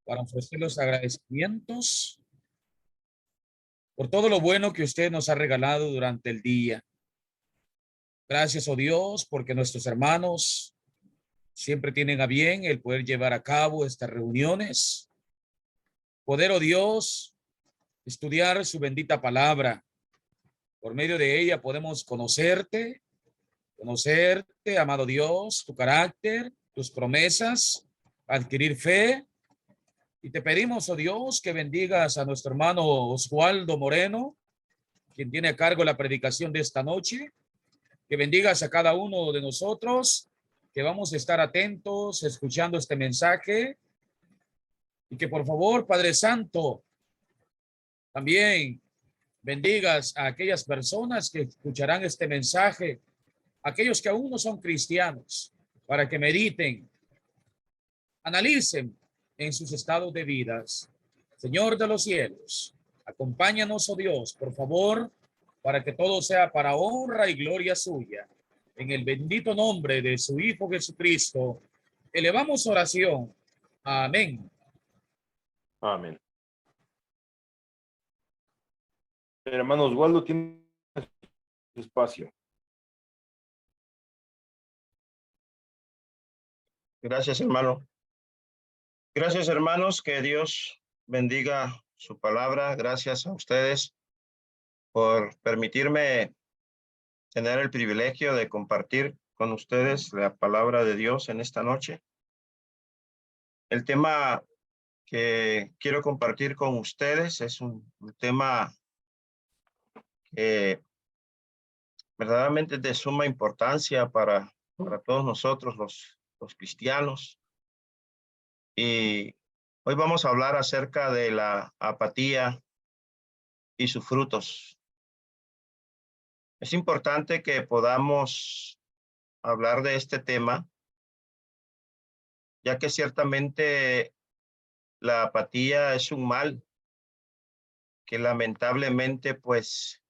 para ofrecer los agradecimientos por todo lo bueno que usted nos ha regalado durante el día. Gracias, oh Dios, porque nuestros hermanos siempre tienen a bien el poder llevar a cabo estas reuniones. Poder, oh Dios, estudiar su bendita palabra. Por medio de ella podemos conocerte, amado Dios, tu carácter, tus promesas, adquirir fe. Y te pedimos, oh Dios, que bendigas a nuestro hermano Oswaldo Moreno, quien tiene a cargo la predicación de esta noche, que bendigas a cada uno de nosotros, que vamos a estar atentos, escuchando este mensaje, y que por favor, Padre Santo, también bendigas a aquellas personas que escucharán este mensaje, aquellos que aún no son cristianos, para que mediten, analicen en sus estados de vidas. Señor de los cielos, acompáñanos, oh Dios, por favor, para que todo sea para honra y gloria suya. En el bendito nombre de su Hijo Jesucristo, elevamos oración. Amén. Amén. Hermano Oswaldo, tiene espacio. Gracias, hermano. Gracias, hermanos. Que Dios bendiga su palabra. Gracias a ustedes por permitirme tener el privilegio de compartir con ustedes la palabra de Dios en esta noche. El tema que quiero compartir con ustedes es un tema que verdaderamente es de suma importancia para todos nosotros los cristianos. Y hoy vamos a hablar acerca de la apatía y sus frutos. Es importante que podamos hablar de este tema, ya que ciertamente la apatía es un mal que lamentablemente pues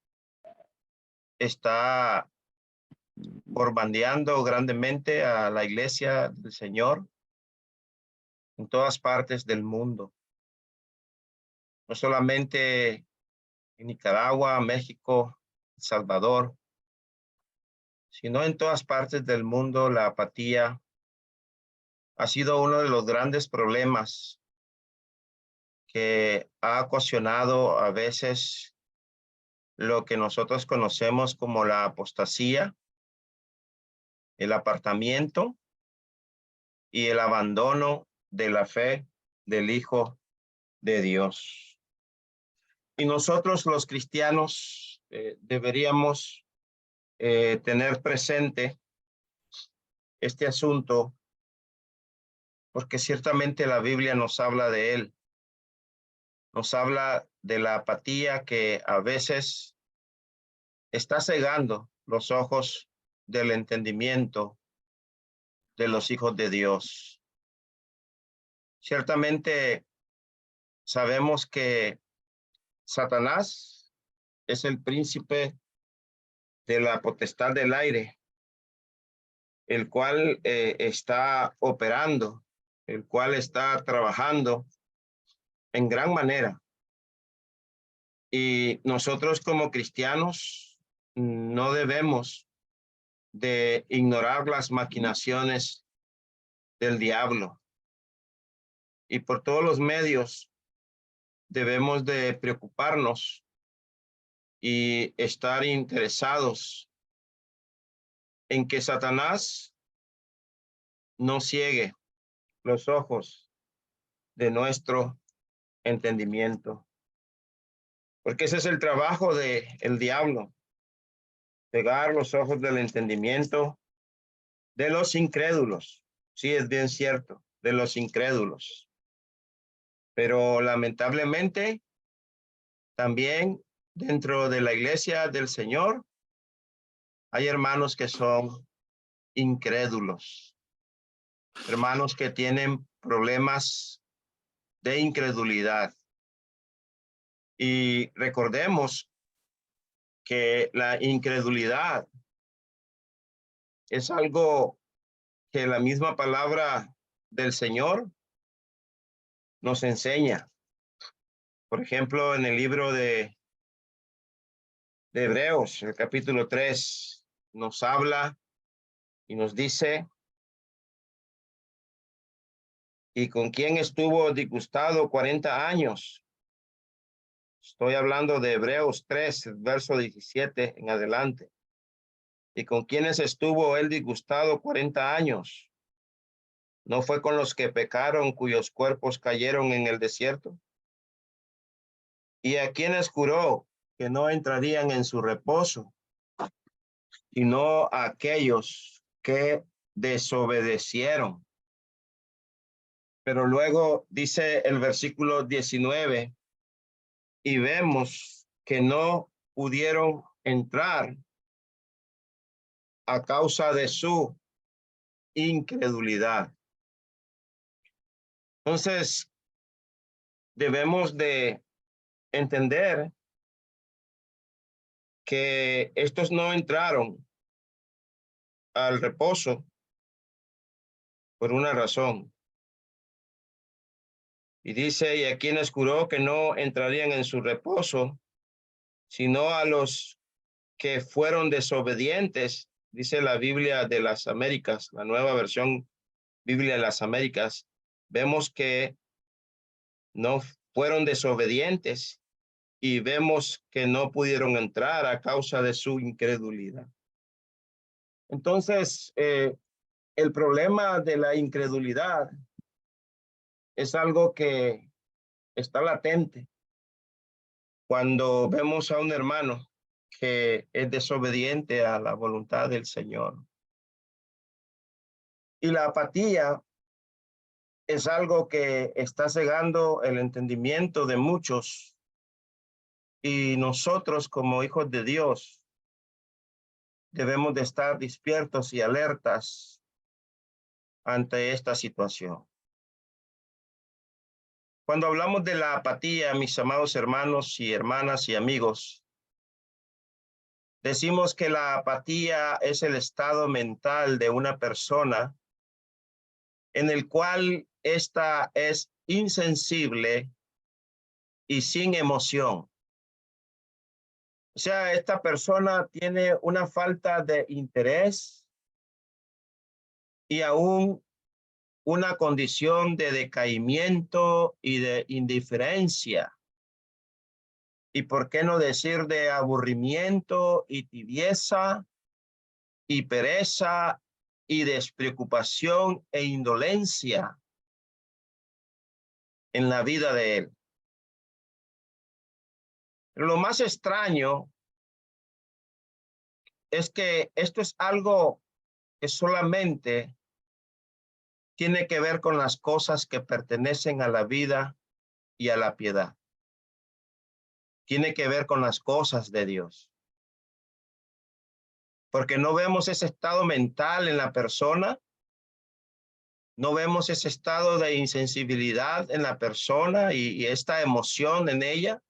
está borbandeando grandemente a la iglesia del Señor en todas partes del mundo. No solamente en Nicaragua, México, El Salvador, sino en todas partes del mundo la apatía ha sido uno de los grandes problemas que ha ocasionado a veces lo que nosotros conocemos como la apostasía, el apartamiento y el abandono de la fe del Hijo de Dios. Y nosotros los cristianos deberíamos tener presente este asunto, porque ciertamente la Biblia nos habla de él. Nos habla de la apatía que a veces está cegando los ojos del entendimiento de los hijos de Dios. Ciertamente sabemos que Satanás es el príncipe de la potestad del aire, el cual está operando, el cual está trabajando en gran manera. Y nosotros como cristianos no debemos de ignorar las maquinaciones del diablo. Y por todos los medios debemos de preocuparnos y estar interesados en que Satanás no ciegue los ojos de nuestro entendimiento. Porque ese es el trabajo del diablo, cegar los ojos del entendimiento de los incrédulos. Sí, es bien cierto, de los incrédulos. Pero lamentablemente, también dentro de la iglesia del Señor, hay hermanos que son incrédulos, hermanos que tienen problemas de incredulidad. Y recordemos que la incredulidad es algo que la misma palabra del Señor nos enseña. Por ejemplo, en el libro de Hebreos, el capítulo 3, nos habla y nos dice, ¿y con quién estuvo disgustado 40 años? Estoy hablando de Hebreos 3, verso 17 en adelante. ¿Y con quiénes estuvo él disgustado 40 años? ¿No fue con los que pecaron, cuyos cuerpos cayeron en el desierto? ¿Y a quienes juró que no entrarían en su reposo, sino a aquellos que desobedecieron? Pero luego dice el versículo 19, y vemos que no pudieron entrar a causa de su incredulidad. Entonces, debemos de entender que estos no entraron al reposo por una razón. Y dice, y a quienes juró que no entrarían en su reposo, sino a los que fueron desobedientes, dice la Biblia de las Américas, la nueva versión Biblia de las Américas, vemos que no fueron desobedientes y vemos que no pudieron entrar a causa de su incredulidad. Entonces, el problema de la incredulidad es algo que está latente cuando vemos a un hermano que es desobediente a la voluntad del Señor. Y la apatía es algo que está cegando el entendimiento de muchos. Y nosotros como hijos de Dios debemos de estar despiertos y alertas ante esta situación. Cuando hablamos de la apatía, mis amados hermanos y hermanas y amigos, decimos que la apatía es el estado mental de una persona en el cual ésta es insensible y sin emoción. O sea, esta persona tiene una falta de interés y aún una condición de decaimiento y de indiferencia. Y por qué no decir de aburrimiento y tibieza y pereza y despreocupación e indolencia en la vida de él. Pero lo más extraño es que esto es algo que solamente tiene que ver con las cosas que pertenecen a la vida y a la piedad. Tiene que ver con las cosas de Dios. Porque no vemos ese estado mental en la persona, no vemos ese estado de insensibilidad en la persona y esta emoción en ella,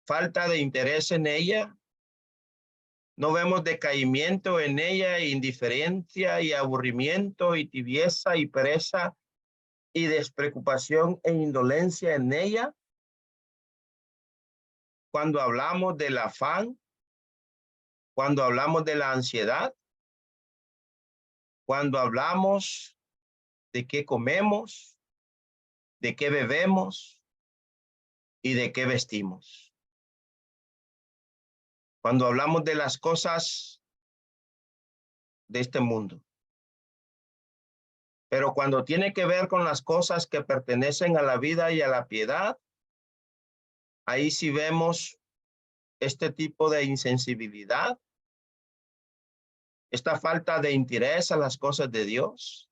falta de interés en ella. No vemos decaimiento en ella, indiferencia y aburrimiento y tibieza y pereza y despreocupación e indolencia en ella. Cuando hablamos del afán, cuando hablamos de la ansiedad, cuando hablamos de qué comemos, de qué bebemos y de qué vestimos. Cuando hablamos de las cosas de este mundo. Pero cuando tiene que ver con las cosas que pertenecen a la vida y a la piedad, ahí sí vemos este tipo de insensibilidad, esta falta de interés a las cosas de Dios,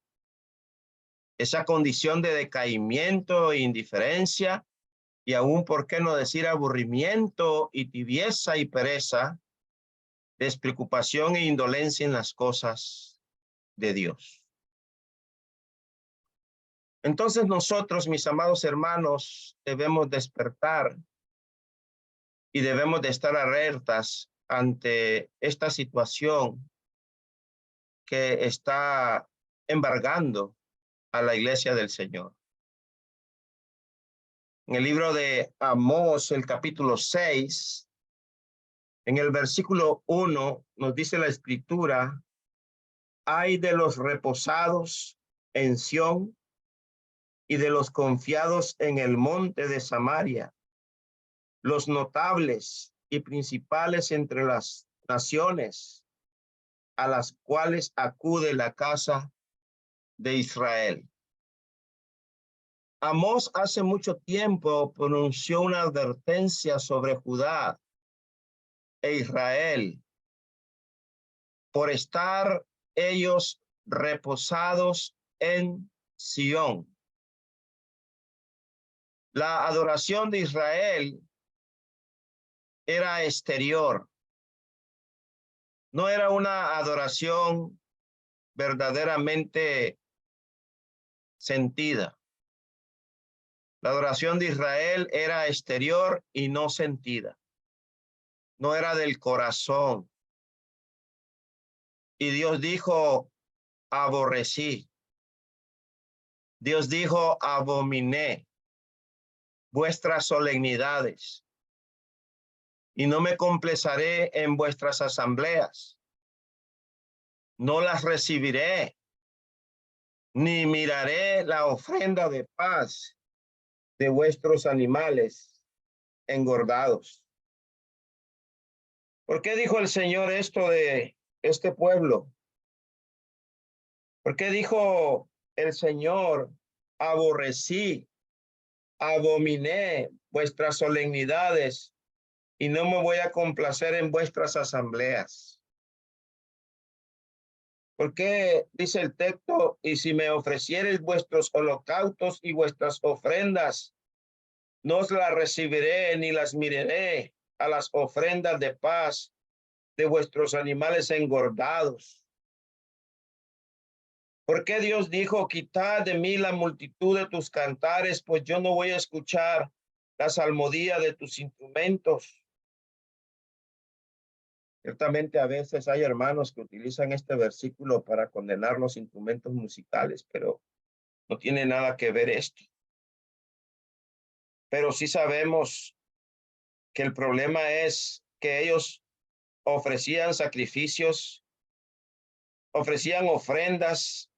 esa condición de decaimiento e indiferencia, y aún, ¿por qué no decir aburrimiento y tibieza y pereza, despreocupación e indolencia en las cosas de Dios? Entonces nosotros, mis amados hermanos, debemos despertar y debemos de estar alertas ante esta situación que está embargando a la iglesia del Señor. En el libro de Amós, el capítulo 6, en el versículo 1, nos dice la escritura: ay de los reposados en Sión y de los confiados en el monte de Samaria, los notables y principales entre las naciones a las cuales acude la casa de Israel. Amós hace mucho tiempo pronunció una advertencia sobre Judá e Israel por estar ellos reposados en Sión. La adoración de Israel era exterior, no era una adoración verdaderamente sentida. La adoración de Israel era exterior y no sentida. No era del corazón. Y Dios dijo: aborrecí. Dios dijo: abominé vuestras solemnidades y no me complazaré en vuestras asambleas. No las recibiré, ni miraré la ofrenda de paz de vuestros animales engordados. ¿Por qué dijo el Señor esto de este pueblo? ¿Por qué dijo el Señor: aborrecí, abominé vuestras solemnidades y no me voy a complacer en vuestras asambleas? ¿Por qué dice el texto: y si me ofreciereis vuestros holocaustos y vuestras ofrendas, no os las recibiré ni las miraré a las ofrendas de paz de vuestros animales engordados? ¿Por qué Dios dijo: quitad de mí la multitud de tus cantares, pues yo no voy a escuchar la salmodia de tus instrumentos? Ciertamente a veces hay hermanos que utilizan este versículo para condenar los instrumentos musicales, pero no tiene nada que ver esto. Pero sí sabemos que el problema es que ellos ofrecían sacrificios, ofrecían ofrendas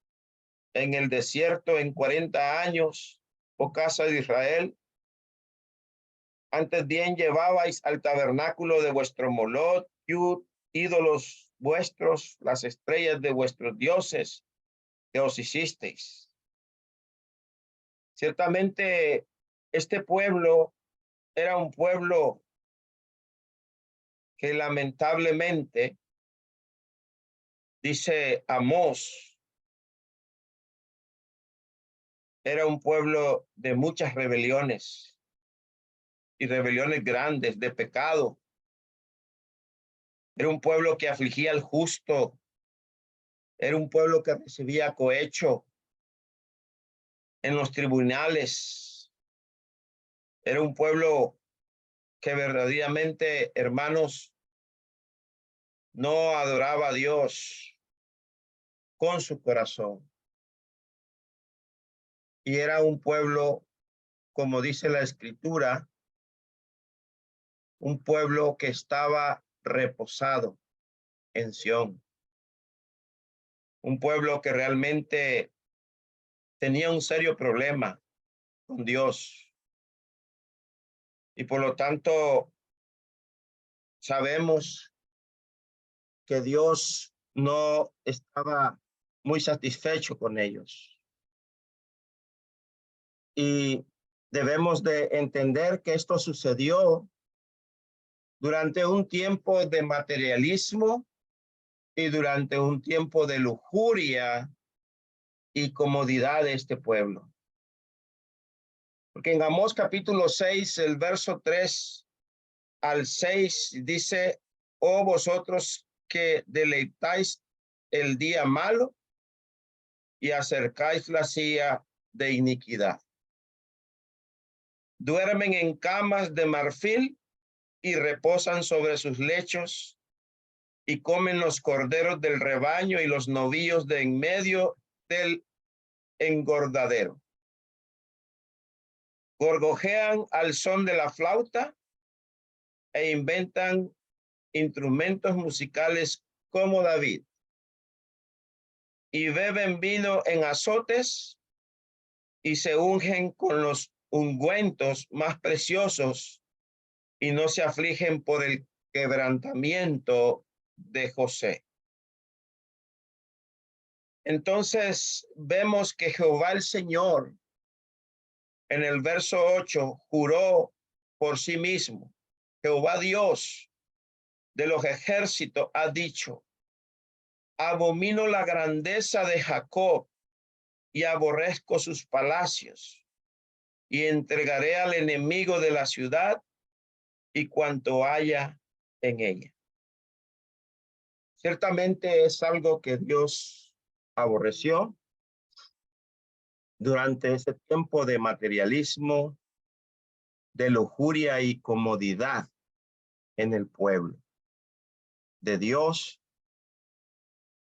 en el desierto en 40 años, oh casa de Israel. Antes bien llevabais al tabernáculo de vuestro Moloch, Yud, ídolos vuestros, las estrellas de vuestros dioses que os hicisteis. Ciertamente este pueblo era un pueblo que lamentablemente, dice Amós, era un pueblo de muchas rebeliones y rebeliones grandes de pecado. Era un pueblo que afligía al justo. Era un pueblo que recibía cohecho en los tribunales. Era un pueblo que verdaderamente, hermanos, no adoraba a Dios con su corazón. Y era un pueblo, como dice la escritura, un pueblo que estaba reposado en Sión. Un pueblo que realmente tenía un serio problema con Dios. Y por lo tanto, sabemos que Dios no estaba muy satisfecho con ellos. Y debemos de entender que esto sucedió durante un tiempo de materialismo y durante un tiempo de lujuria y comodidad de este pueblo. Porque en Amós capítulo 6, el verso 3 al 6 dice: oh vosotros que deleitáis el día malo y acercáis la silla de iniquidad. Duermen en camas de marfil y reposan sobre sus lechos y comen los corderos del rebaño y los novillos de en medio del engordadero. gorgojean al son de la flauta e inventan instrumentos musicales como David, y beben vino en azotes y se ungen con los ungüentos más preciosos y no se afligen por el quebrantamiento de José. Entonces vemos que Jehová el Señor en el verso 8 juró por sí mismo. Jehová Dios de los ejércitos ha dicho: abomino la grandeza de Jacob y aborrezco sus palacios, y entregaré al enemigo de la ciudad y cuanto haya en ella. Ciertamente es algo que Dios aborreció durante ese tiempo de materialismo, de lujuria y comodidad en el pueblo de Dios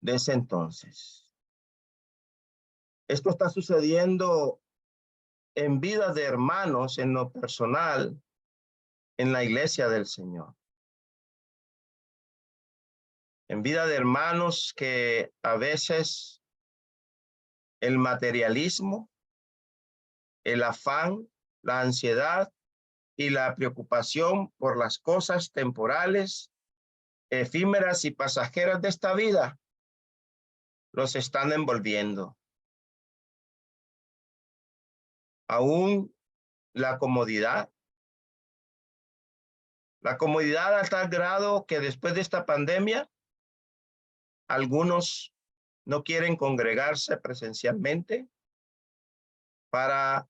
de ese entonces. Esto está sucediendo en vida de hermanos, en lo personal, en la iglesia del Señor. En vida de hermanos que a veces el materialismo, el afán, la ansiedad y la preocupación por las cosas temporales, efímeras y pasajeras de esta vida los están envolviendo. Aún la comodidad a tal grado que después de esta pandemia, algunos no quieren congregarse presencialmente para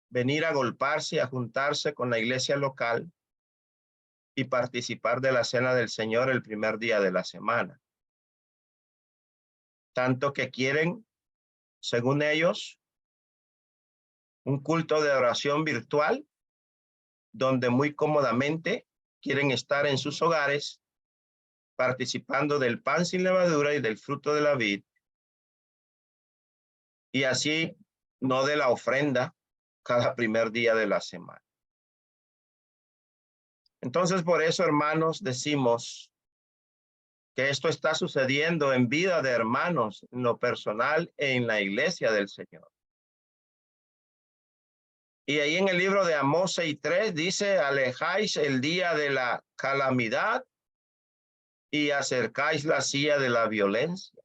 venir a agolparse y a juntarse con la iglesia local y participar de la cena del Señor el primer día de la semana. Tanto que quieren, según ellos, un culto de oración virtual, donde muy cómodamente quieren estar en sus hogares, participando del pan sin levadura y del fruto de la vid, y así no de la ofrenda cada primer día de la semana. Entonces, por eso, hermanos, decimos que esto está sucediendo en vida de hermanos, en lo personal e en la iglesia del Señor. Y ahí en el libro de Amós 6:3 dice: alejáis el día de la calamidad y acercáis la silla de la violencia.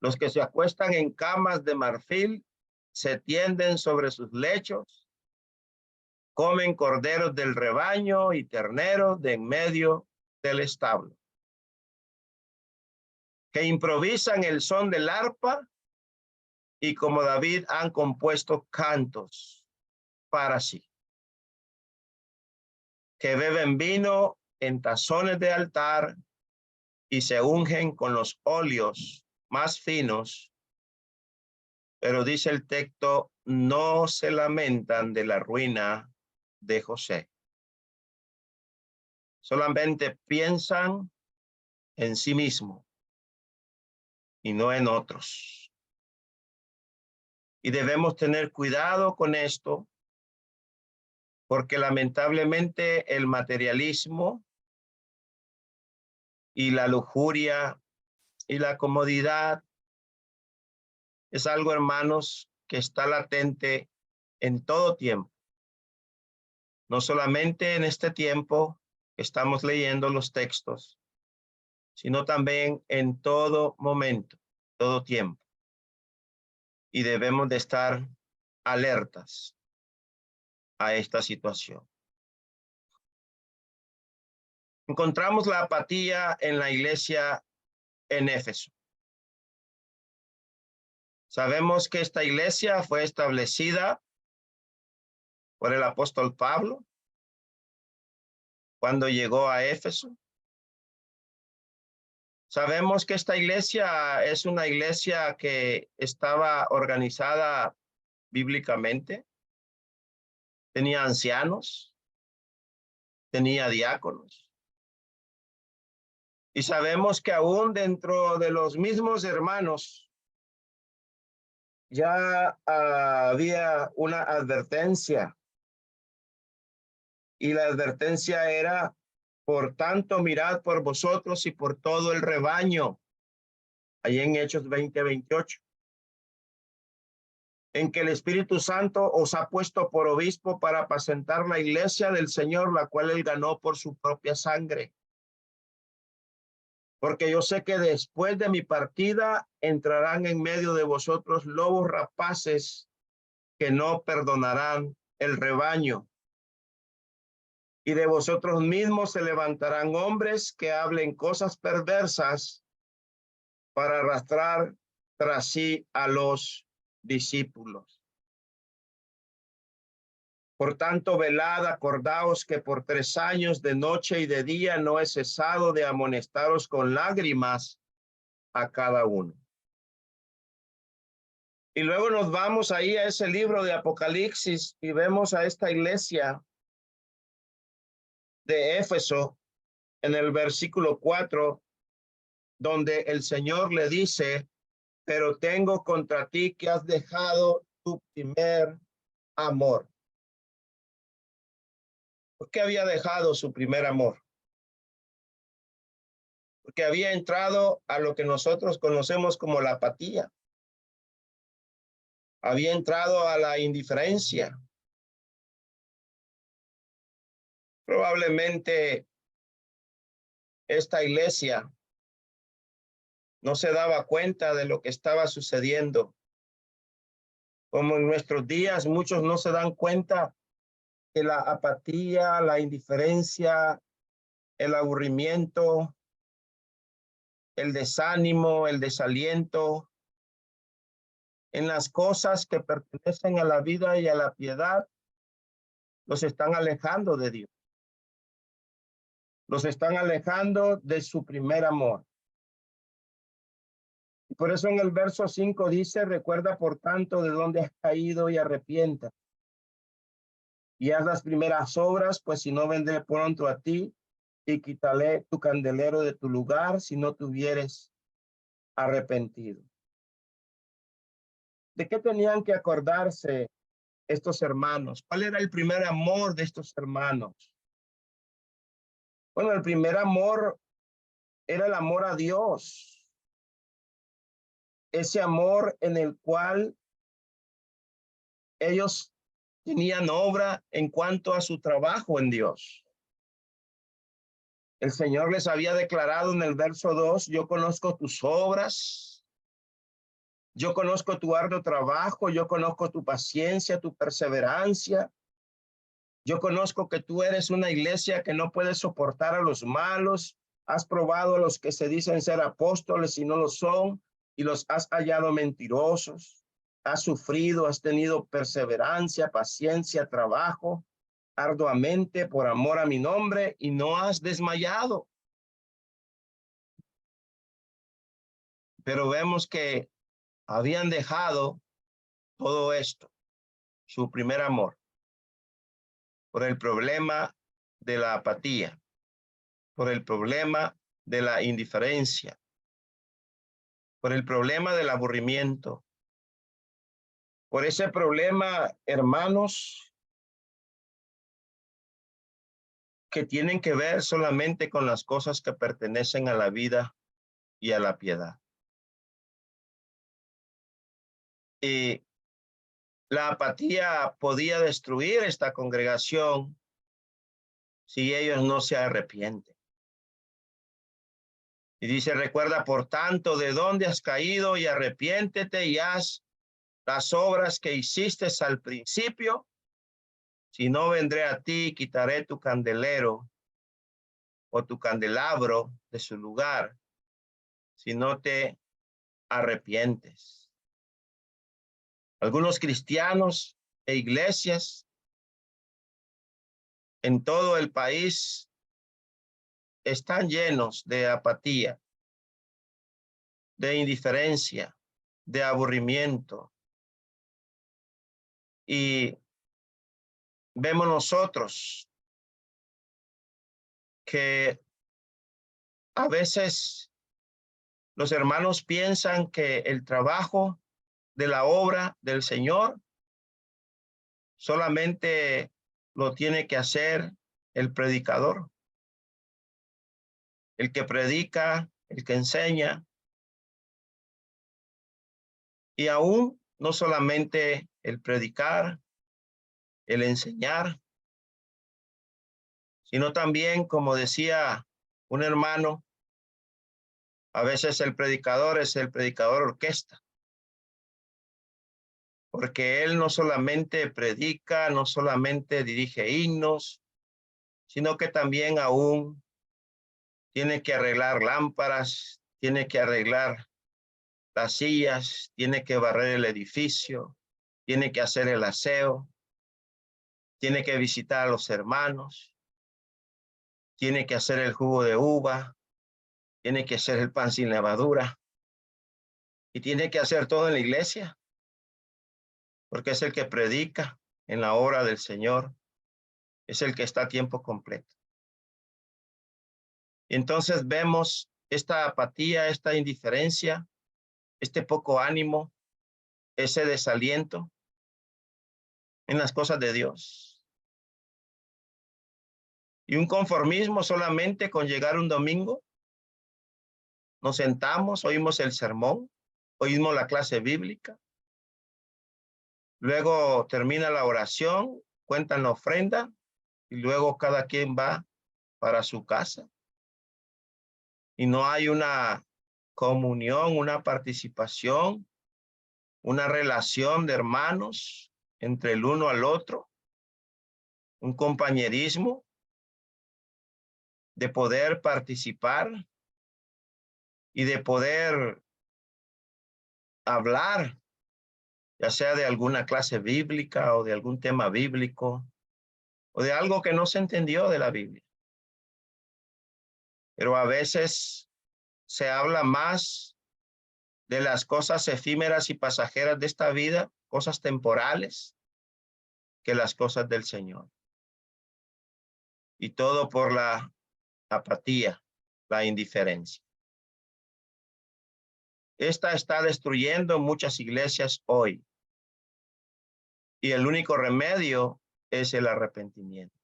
Los que se acuestan en camas de marfil se tienden sobre sus lechos, comen corderos del rebaño y terneros de en medio del establo, que improvisan el son del arpa y como David han compuesto cantos para sí, que beben vino en tazones de altar y se ungen con los óleos más finos, pero dice el texto, no se lamentan de la ruina de José. Solamente piensan en sí mismo y no en otros. Y debemos tener cuidado con esto, porque lamentablemente el materialismo y la lujuria y la comodidad es algo, hermanos, que está latente en todo tiempo. No solamente en este tiempo que estamos leyendo los textos, sino también en todo momento, todo tiempo. Y debemos de estar alertas a esta situación. Encontramos la apatía en la iglesia en Éfeso. Sabemos que esta iglesia fue establecida por el apóstol Pablo cuando llegó a Éfeso. Sabemos que esta iglesia es una iglesia que estaba organizada bíblicamente. Tenía ancianos, tenía diáconos. Y sabemos que aún dentro de los mismos hermanos ya había una advertencia, y la advertencia era: por tanto, mirad por vosotros y por todo el rebaño, ahí en Hechos 20:28, en que el Espíritu Santo os ha puesto por obispo para apacentar la iglesia del Señor, la cual él ganó por su propia sangre. Porque yo sé que después de mi partida entrarán en medio de vosotros lobos rapaces que no perdonarán el rebaño. Y de vosotros mismos se levantarán hombres que hablen cosas perversas para arrastrar tras sí a los discípulos. Por tanto, velad, acordaos que por 3 años de noche y de día no he cesado de amonestaros con lágrimas a cada uno. Y luego nos vamos ahí a ese libro de Apocalipsis y vemos a esta iglesia de Éfeso en el versículo 4, donde el Señor le dice: pero tengo contra ti que has dejado tu primer amor. ¿Por qué había dejado su primer amor? Porque había entrado a lo que nosotros conocemos como la apatía. Había entrado a la indiferencia. Probablemente esta iglesia no se daba cuenta de lo que estaba sucediendo. Como en nuestros días, muchos no se dan cuenta que la apatía, la indiferencia, el aburrimiento, el desánimo, el desaliento en las cosas que pertenecen a la vida y a la piedad, los están alejando de Dios. Los están alejando de su primer amor. Y por eso en el verso 5 dice: recuerda por tanto de dónde has caído y arrepienta. Y haz las primeras obras, pues si no, vendré pronto a ti y quitaré tu candelero de tu lugar si no te hubieres arrepentido. ¿De qué tenían que acordarse estos hermanos? ¿Cuál era el primer amor de estos hermanos? Bueno, el primer amor era el amor a Dios. Ese amor en el cual ellos tenían obra en cuanto a su trabajo en Dios. El Señor les había declarado en el verso 2: yo conozco tus obras, yo conozco tu arduo trabajo, yo conozco tu paciencia, tu perseverancia. Yo conozco que tú eres una iglesia que no puede soportar a los malos. Has probado a los que se dicen ser apóstoles y no lo son, y los has hallado mentirosos. Has sufrido, has tenido perseverancia, paciencia, trabajo arduamente por amor a mi nombre y no has desmayado. Pero vemos que habían dejado todo esto, su primer amor, por el problema de la apatía, por el problema de la indiferencia, por el problema del aburrimiento, por ese problema, hermanos, que tienen que ver solamente con las cosas que pertenecen a la vida y a la piedad. Y la apatía podía destruir esta congregación si ellos no se arrepienten. Y dice: recuerda por tanto de dónde has caído y arrepiéntete y haz las obras que hiciste al principio. Si no, vendré a ti y quitaré tu candelero o tu candelabro de su lugar, si no te arrepientes. Algunos cristianos e iglesias en todo el país están llenos de apatía, de indiferencia, de aburrimiento. Y vemos nosotros que a veces los hermanos piensan que el trabajo de la obra del Señor solamente lo tiene que hacer el predicador, el que predica, el que enseña. Y aún no solamente el predicar, el enseñar, sino también, como decía un hermano, a veces el predicador es el predicador orquesta, porque él no solamente predica, no solamente dirige himnos, sino que también aún tiene que arreglar lámparas, tiene que arreglar las sillas, tiene que barrer el edificio, tiene que hacer el aseo, tiene que visitar a los hermanos, tiene que hacer el jugo de uva, tiene que hacer el pan sin levadura y tiene que hacer todo en la iglesia, porque es el que predica en la obra del Señor, es el que está a tiempo completo. Entonces vemos esta apatía, esta indiferencia, este poco ánimo, ese desaliento en las cosas de Dios. Y un conformismo solamente con llegar un domingo. Nos sentamos, oímos el sermón, oímos la clase bíblica. Luego termina la oración, cuentan la ofrenda y luego cada quien va para su casa. Y no hay una comunión, una participación, una relación de hermanos entre el uno al otro, un compañerismo de poder participar y de poder hablar, ya sea de alguna clase bíblica o de algún tema bíblico o de algo que no se entendió de la Biblia. Pero a veces se habla más de las cosas efímeras y pasajeras de esta vida, cosas temporales, que las cosas del Señor. Y todo por la apatía, la indiferencia. Esta está destruyendo muchas iglesias hoy. Y el único remedio es el arrepentimiento.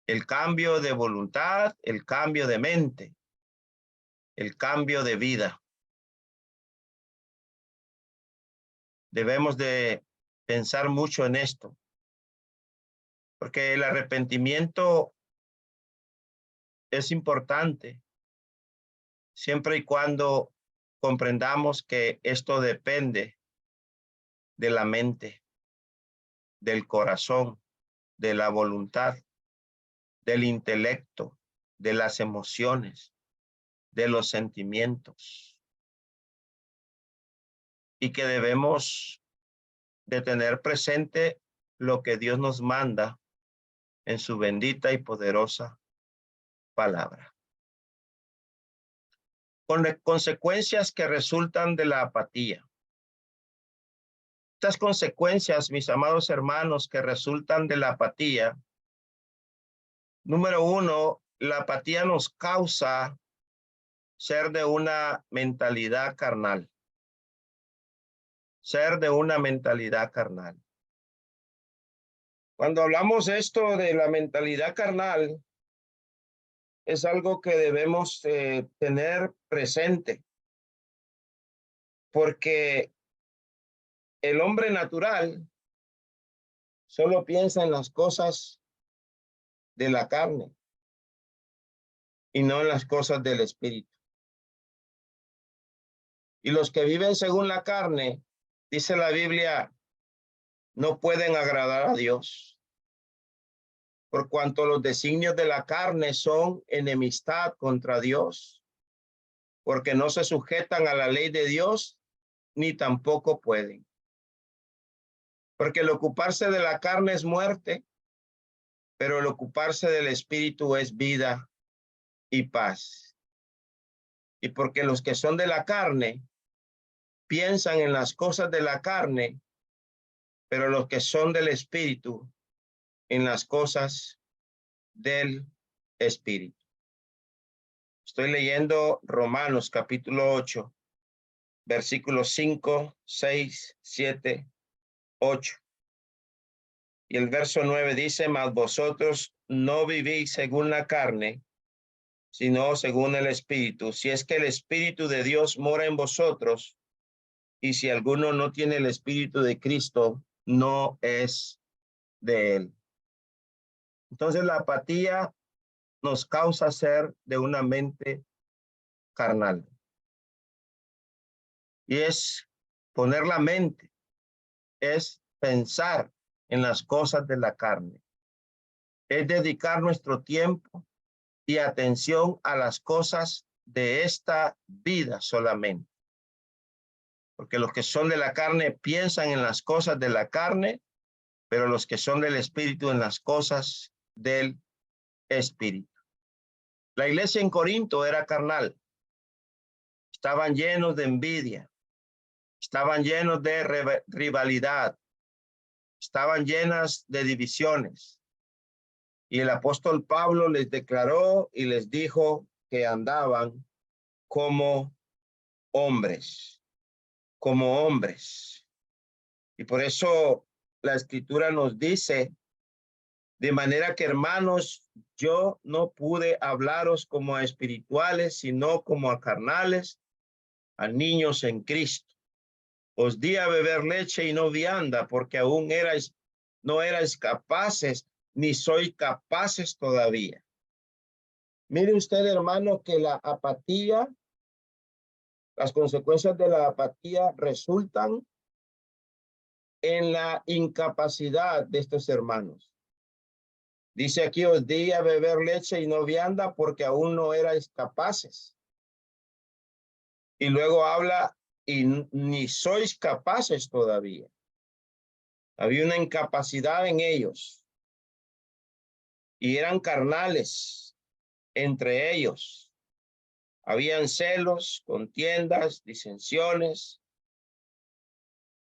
El cambio de voluntad, el cambio de mente, el cambio de vida. Debemos de pensar mucho en esto, porque el arrepentimiento es importante, siempre y cuando comprendamos que esto depende de la mente, del corazón, de la voluntad, del intelecto, de las emociones, de los sentimientos. Y que debemos de tener presente lo que Dios nos manda en su bendita y poderosa palabra. Con consecuencias que resultan de la apatía. Estas consecuencias, mis amados hermanos, que resultan de la apatía. Número uno, la apatía nos causa ser de una mentalidad carnal. Ser de una mentalidad carnal. Cuando hablamos esto de la mentalidad carnal, es algo que debemos tener presente, porque el hombre natural solo piensa en las cosas de la carne y no en las cosas del espíritu. Y los que viven según la carne, dice la Biblia, no pueden agradar a Dios, por cuanto los designios de la carne son enemistad contra Dios, porque no se sujetan a la ley de Dios, ni tampoco pueden. Porque el ocuparse de la carne es muerte, pero el ocuparse del espíritu es vida y paz. Y porque los que son de la carne piensan en las cosas de la carne, pero los que son del espíritu en las cosas del espíritu. Estoy leyendo Romanos capítulo 8, versículos 5, 6, 7, 8. Y el verso 9 dice, mas vosotros no vivís según la carne, sino según el Espíritu. Si es que el Espíritu de Dios mora en vosotros, y si alguno no tiene el Espíritu de Cristo, no es de él. Entonces la apatía nos causa ser de una mente carnal. Y es poner la mente, es pensar en las cosas de la carne. Es dedicar nuestro tiempo y atención a las cosas de esta vida solamente. Porque los que son de la carne piensan en las cosas de la carne, pero los que son del Espíritu en las cosas del Espíritu. La iglesia en Corinto era carnal. Estaban llenos de envidia. Estaban llenos de rivalidad. Estaban llenas de divisiones. Y el apóstol Pablo les declaró y les dijo que andaban como hombres, como hombres. Y por eso la escritura nos dice, de manera que hermanos, yo no pude hablaros como a espirituales, sino como a carnales, a niños en Cristo. Os di a beber leche y no vianda, porque aún no erais capaces, ni sois capaces todavía. Mire usted, hermano, que la apatía, las consecuencias de la apatía resultan en la incapacidad de estos hermanos. Dice aquí, os di a beber leche y no vianda porque aún no erais capaces. Y luego habla, y ni sois capaces todavía. Había una incapacidad en ellos. Y eran carnales entre ellos. Habían celos, contiendas, disensiones.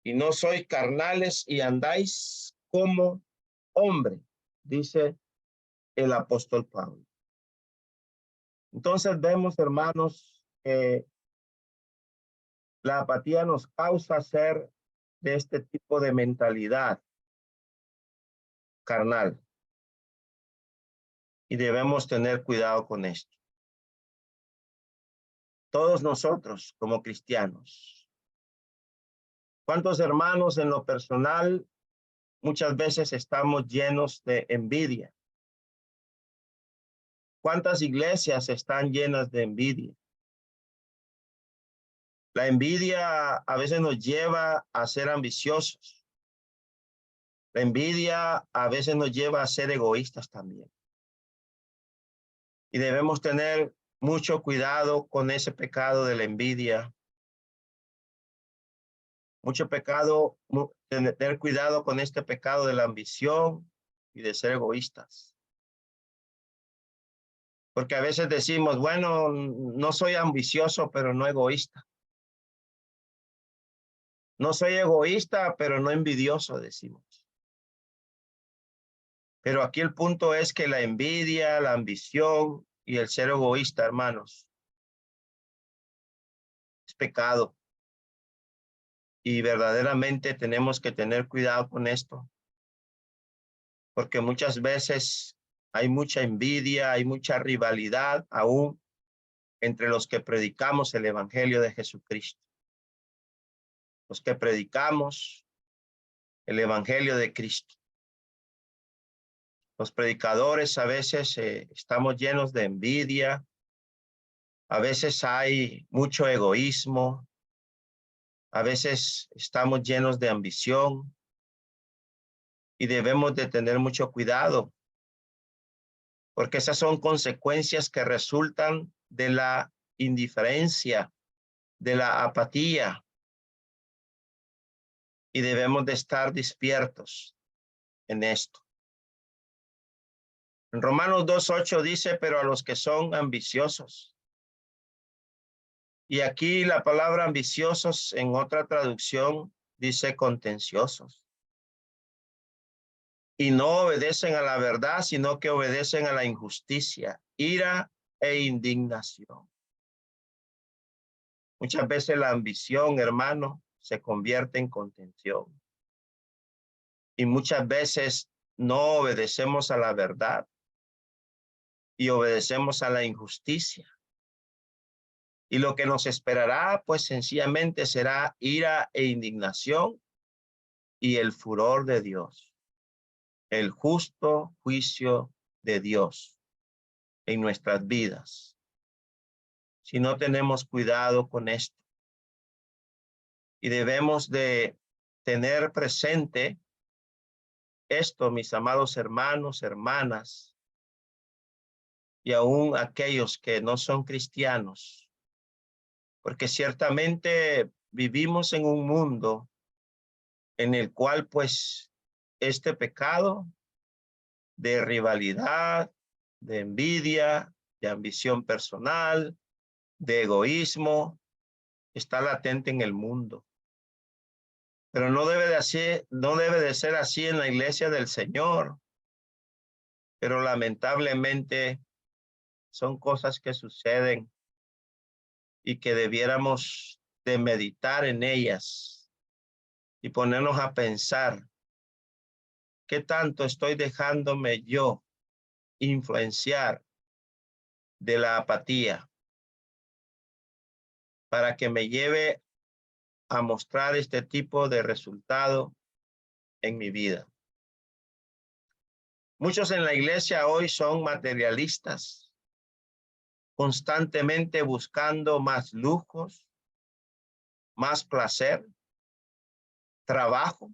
Y no sois carnales y andáis como hombre, dice el apóstol Pablo. Entonces vemos, hermanos, que la apatía nos causa ser de este tipo de mentalidad carnal. Y debemos tener cuidado con esto. Todos nosotros como cristianos. ¿Cuántos hermanos en lo personal muchas veces estamos llenos de envidia? ¿Cuántas iglesias están llenas de envidia? La envidia a veces nos lleva a ser ambiciosos. La envidia a veces nos lleva a ser egoístas también. Y debemos tener mucho cuidado con ese pecado de la envidia. Tener cuidado con este pecado de la ambición y de ser egoístas. Porque a veces decimos, bueno, no soy ambicioso, pero no egoísta. No soy egoísta, pero no envidioso, decimos. Pero aquí el punto es que la envidia, la ambición y el ser egoísta, hermanos, es pecado. Y verdaderamente tenemos que tener cuidado con esto. Porque muchas veces hay mucha envidia, hay mucha rivalidad aún entre los que predicamos el evangelio de Jesucristo. Los que predicamos el evangelio de Cristo. Los predicadores a veces estamos llenos de envidia, a veces hay mucho egoísmo, a veces estamos llenos de ambición y debemos de tener mucho cuidado, porque esas son consecuencias que resultan de la indiferencia, de la apatía, y debemos de estar despiertos en esto. En Romanos 2:8 dice, pero a los que son ambiciosos. Y aquí la palabra ambiciosos en otra traducción dice contenciosos. Y no obedecen a la verdad, sino que obedecen a la injusticia, ira e indignación. Muchas veces la ambición, hermano, se convierte en contención. Y muchas veces no obedecemos a la verdad y obedecemos a la injusticia. Y lo que nos esperará, pues sencillamente será ira e indignación y el furor de Dios, el justo juicio de Dios en nuestras vidas. Si no tenemos cuidado con esto. Y debemos de tener presente esto, mis amados hermanos, hermanas, y aún aquellos que no son cristianos, porque ciertamente vivimos en un mundo en el cual pues este pecado de rivalidad, de envidia, de ambición personal, de egoísmo, está latente en el mundo. Pero no debe de ser así en la iglesia del Señor. Pero lamentablemente son cosas que suceden y que debiéramos de meditar en ellas y ponernos a pensar qué tanto estoy dejándome yo influenciar de la apatía para que me lleve a mostrar este tipo de resultado en mi vida. Muchos en la iglesia hoy son materialistas, constantemente buscando más lujos, más placer, trabajo,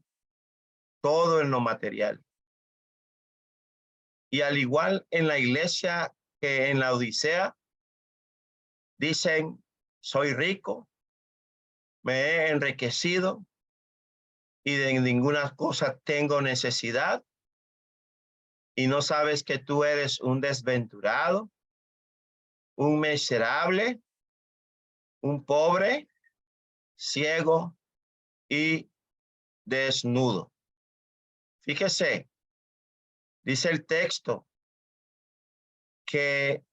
todo en lo material. Y al igual en la iglesia que en la Odisea, dicen, soy rico, me he enriquecido y de ninguna cosa tengo necesidad. Y no sabes que tú eres un desventurado, un miserable, un pobre, ciego y desnudo. Fíjese, dice el texto que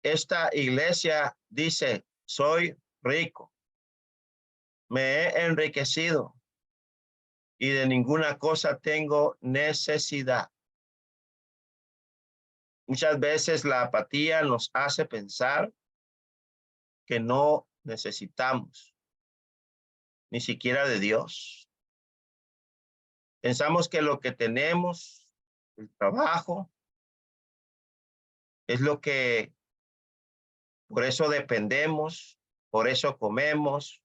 esta iglesia dice, soy rico, me he enriquecido y de ninguna cosa tengo necesidad. Muchas veces la apatía nos hace pensar que no necesitamos ni siquiera de Dios. Pensamos que lo que tenemos, el trabajo, es lo que, por eso dependemos, por eso comemos,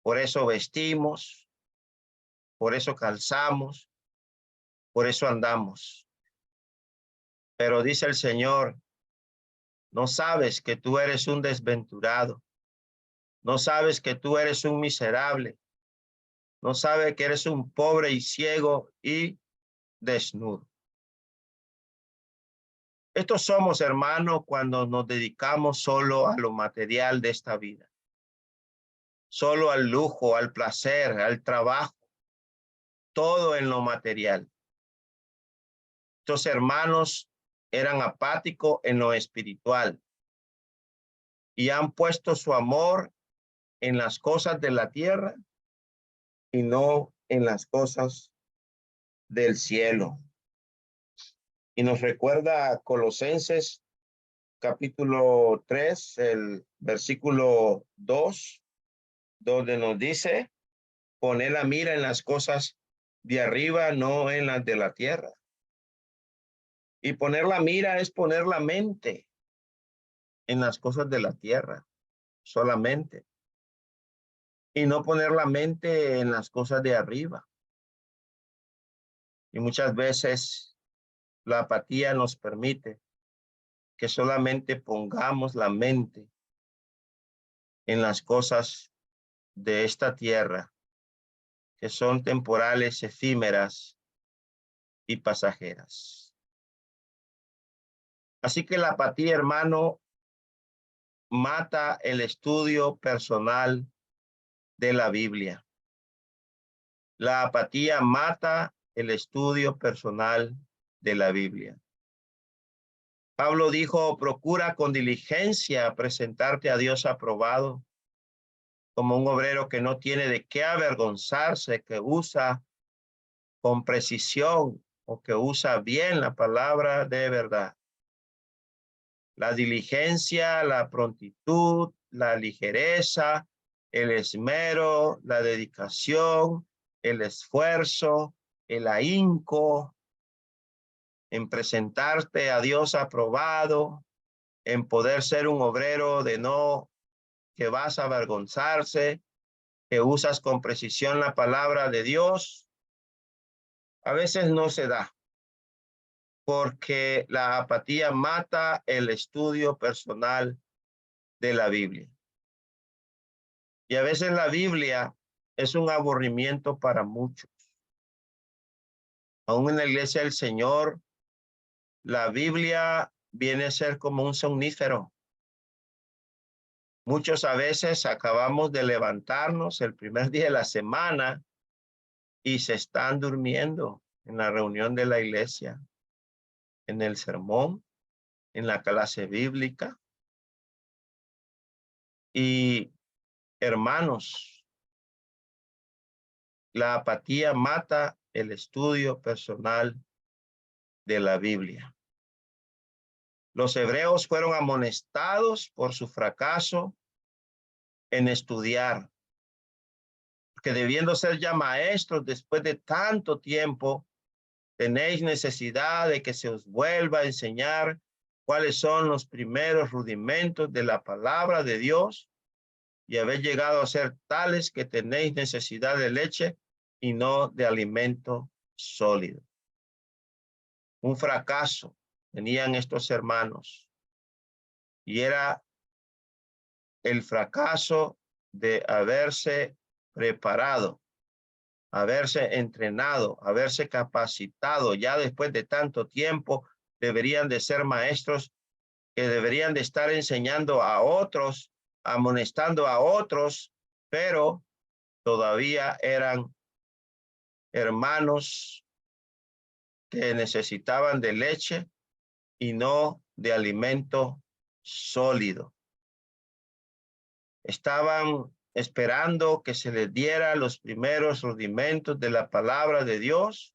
por eso vestimos, por eso calzamos, por eso andamos. Pero dice el Señor, no sabes que tú eres un desventurado, no sabes que tú eres un miserable, no sabes que eres un pobre y ciego y desnudo. Estos somos, hermanos, cuando nos dedicamos solo a lo material de esta vida, solo al lujo, al placer, al trabajo, todo en lo material. Estos hermanos eran apáticos en lo espiritual y han puesto su amor en las cosas de la tierra y no en las cosas del cielo. Y nos recuerda Colosenses capítulo 3, el versículo 2, donde nos dice, poner la mira en las cosas de arriba, no en las de la tierra. Y poner la mira es poner la mente en las cosas de la tierra solamente. Y no poner la mente en las cosas de arriba. Y muchas veces la apatía nos permite que solamente pongamos la mente en las cosas de esta tierra, que son temporales, efímeras y pasajeras. Así que la apatía, hermano, mata el estudio personal de la Biblia. La apatía mata el estudio personal de la Biblia. Pablo dijo, procura con diligencia presentarte a Dios aprobado, como un obrero que no tiene de qué avergonzarse, que usa con precisión o que usa bien la palabra de verdad. La diligencia, la prontitud, la ligereza, el esmero, la dedicación, el esfuerzo, el ahínco en presentarte a Dios aprobado, en poder ser un obrero de no que vas a avergonzarse, que usas con precisión la palabra de Dios, a veces no se da, porque la apatía mata el estudio personal de la Biblia. Y a veces la Biblia es un aburrimiento para muchos. Aún en la iglesia del Señor, la Biblia viene a ser como un somnífero. Muchos a veces acabamos de levantarnos el primer día de la semana y se están durmiendo en la reunión de la iglesia, en el sermón, en la clase bíblica. Y hermanos, la apatía mata el estudio personal de la Biblia. Los hebreos fueron amonestados por su fracaso en estudiar, que debiendo ser ya maestros después de tanto tiempo, tenéis necesidad de que se os vuelva a enseñar cuáles son los primeros rudimentos de la palabra de Dios y habéis llegado a ser tales que tenéis necesidad de leche y no de alimento sólido. Un fracaso tenían estos hermanos y era el fracaso de haberse preparado, haberse entrenado, haberse capacitado. Ya después de tanto tiempo deberían de ser maestros que deberían de estar enseñando a otros, amonestando a otros, pero todavía eran hermanos que necesitaban de leche y no de alimento sólido. Estaban esperando que se les diera los primeros rudimentos de la palabra de Dios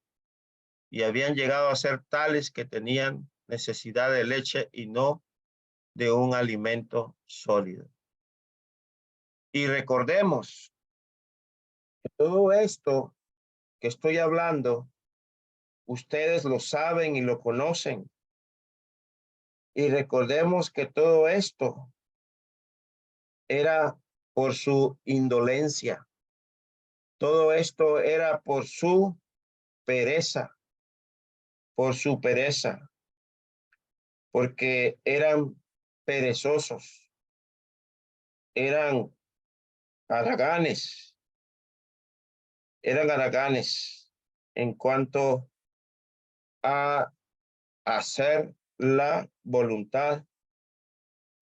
y habían llegado a ser tales que tenían necesidad de leche y no de un alimento sólido. Y recordemos que todo esto que estoy hablando, ustedes lo saben y lo conocen. Y recordemos que todo esto era por su indolencia. Todo esto era por su pereza, porque eran perezosos, eran haraganes, en cuanto a hacer la voluntad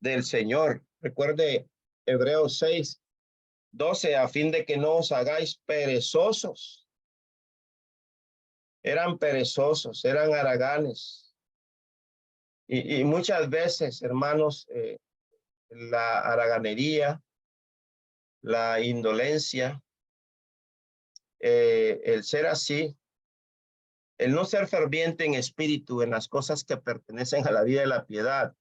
del Señor. Recuerde Hebreos 6:12, a fin de que no os hagáis perezosos. Eran perezosos, eran haraganes. Y muchas veces, hermanos, la haraganería, la indolencia, el ser así, el no ser ferviente en espíritu en las cosas que pertenecen a la vida de la piedad,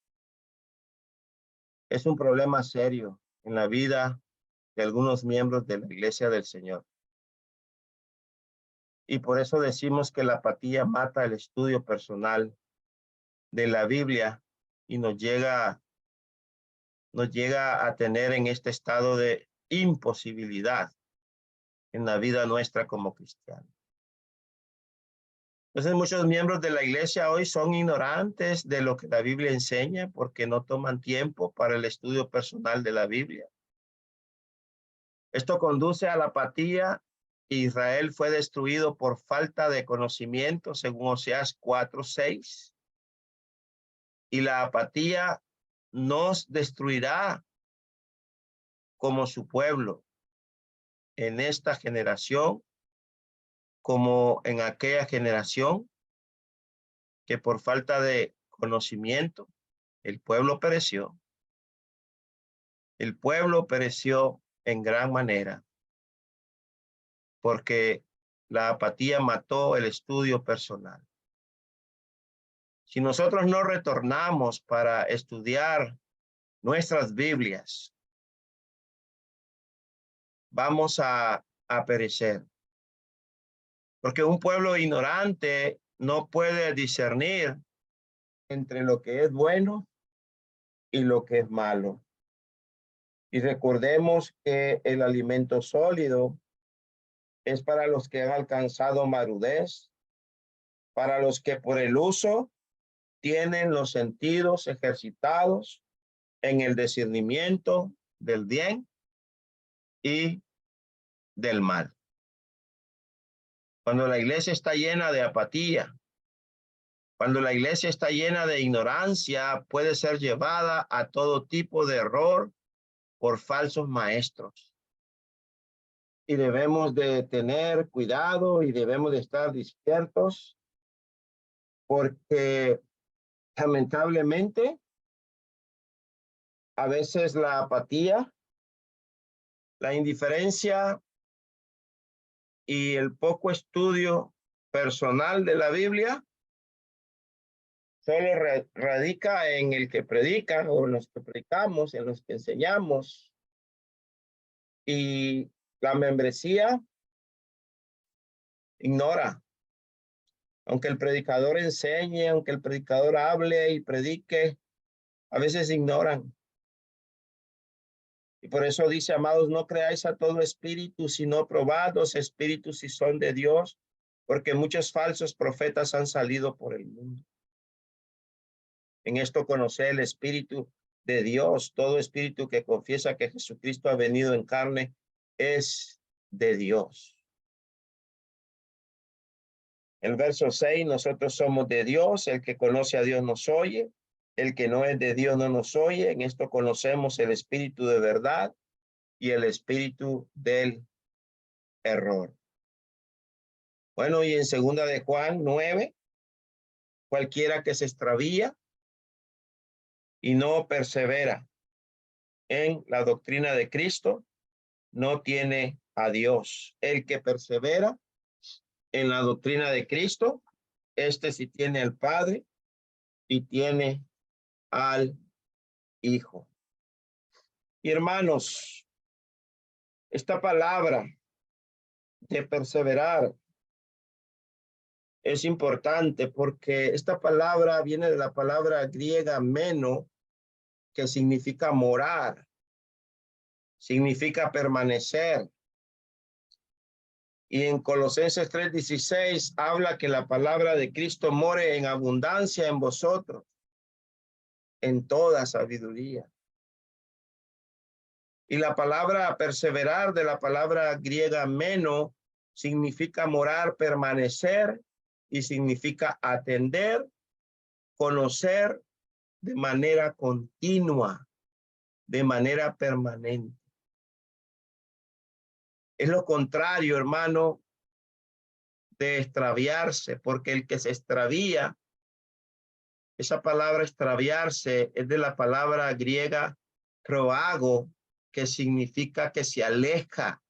es un problema serio en la vida de algunos miembros de la Iglesia del Señor. Y por eso decimos que la apatía mata el estudio personal de la Biblia y nos llega a tener en este estado de imposibilidad en la vida nuestra como cristianos. Entonces muchos miembros de la iglesia hoy son ignorantes de lo que la Biblia enseña porque no toman tiempo para el estudio personal de la Biblia. Esto conduce a la apatía. Israel fue destruido por falta de conocimiento, según Oseas 4:6. Y la apatía nos destruirá como su pueblo en esta generación, como en aquella generación que por falta de conocimiento el pueblo pereció. El pueblo pereció en gran manera, porque la apatía mató el estudio personal. Si nosotros no retornamos para estudiar nuestras Biblias, vamos a perecer. Porque un pueblo ignorante no puede discernir entre lo que es bueno y lo que es malo. Y recordemos que el alimento sólido es para los que han alcanzado madurez, para los que por el uso tienen los sentidos ejercitados en el discernimiento del bien y del mal. Cuando la iglesia está llena de apatía, cuando la iglesia está llena de ignorancia, puede ser llevada a todo tipo de error por falsos maestros. Y debemos de tener cuidado y debemos de estar despiertos, porque lamentablemente a veces la apatía, la indiferencia y el poco estudio personal de la Biblia solo radica en el que predica o en los que predicamos, en los que enseñamos. Y la membresía ignora. Aunque el predicador enseñe, aunque el predicador hable y predique, a veces ignoran. Y por eso dice, amados, no creáis a todo espíritu, sino probad los espíritus si son de Dios, porque muchos falsos profetas han salido por el mundo. En esto conoce el espíritu de Dios. Todo espíritu que confiesa que Jesucristo ha venido en carne es de Dios. El verso 6, nosotros somos de Dios, el que conoce a Dios nos oye, el que no es de Dios no nos oye. En esto conocemos el espíritu de verdad y el espíritu del error. Bueno, y en segunda de Juan 9, cualquiera que se extravía y no persevera en la doctrina de Cristo, no tiene a Dios. El que persevera en la doctrina de Cristo, este sí tiene al Padre y tiene al Hijo. Y hermanos, esta palabra de perseverar es importante porque esta palabra viene de la palabra griega meno, que significa morar, significa permanecer. Y en Colosenses 3:16 habla que la palabra de Cristo more en abundancia en vosotros, en toda sabiduría. Y la palabra perseverar, de la palabra griega meno, significa morar, permanecer, y significa atender, conocer de manera continua, de manera permanente. Es lo contrario, hermano, de extraviarse, porque el que se extravía, esa palabra extraviarse es de la palabra griega proago, que significa que se aleja,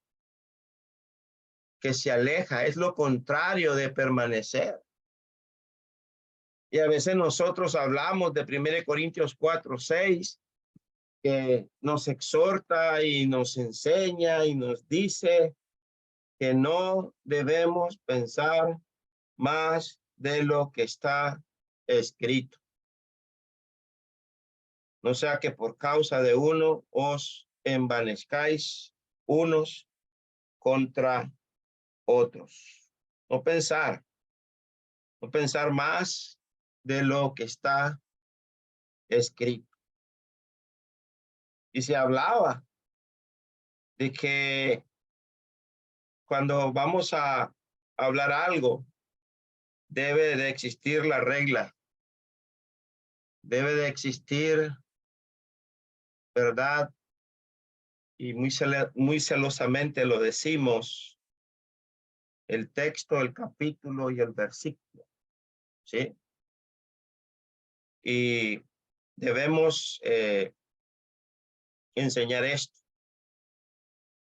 es lo contrario de permanecer. Y a veces nosotros hablamos de 1 Corintios 4:6, que nos exhorta y nos enseña y nos dice que no debemos pensar más de lo que está escrito. No sea que por causa de uno os envanezcáis unos contra otros. No pensar más de lo que está escrito. Y se hablaba de que cuando vamos a hablar algo, debe de existir la regla, debe de existir verdad, y muy celosamente lo decimos, el texto, el capítulo y el versículo, ¿sí? Y debemos enseñar esto.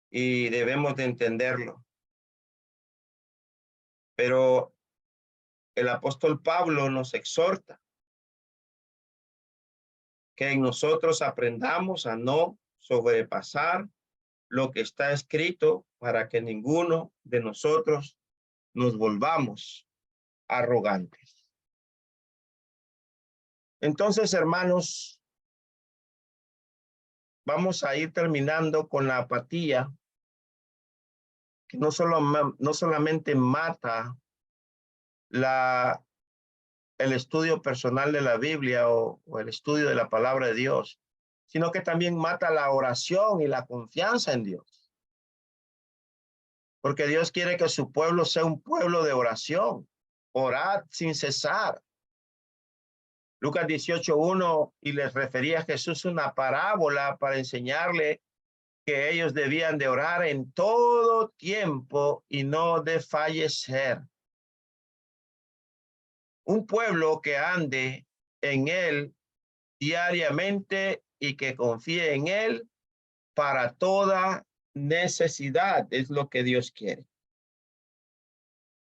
y debemos de entenderlo. Pero el apóstol Pablo nos exhorta que en nosotros aprendamos a no sobrepasar lo que está escrito para que ninguno de nosotros nos volvamos arrogantes. Entonces, hermanos, vamos a ir terminando con la apatía, que no solamente mata el estudio personal de la Biblia o el estudio de la palabra de Dios, sino que también mata la oración y la confianza en Dios. Porque Dios quiere que su pueblo sea un pueblo de oración. Orad sin cesar. Lucas 18:1, y les refería a Jesús una parábola para enseñarle que ellos debían de orar en todo tiempo y no desfallecer. Un pueblo que ande en él diariamente y que confíe en él para toda necesidad, es lo que Dios quiere.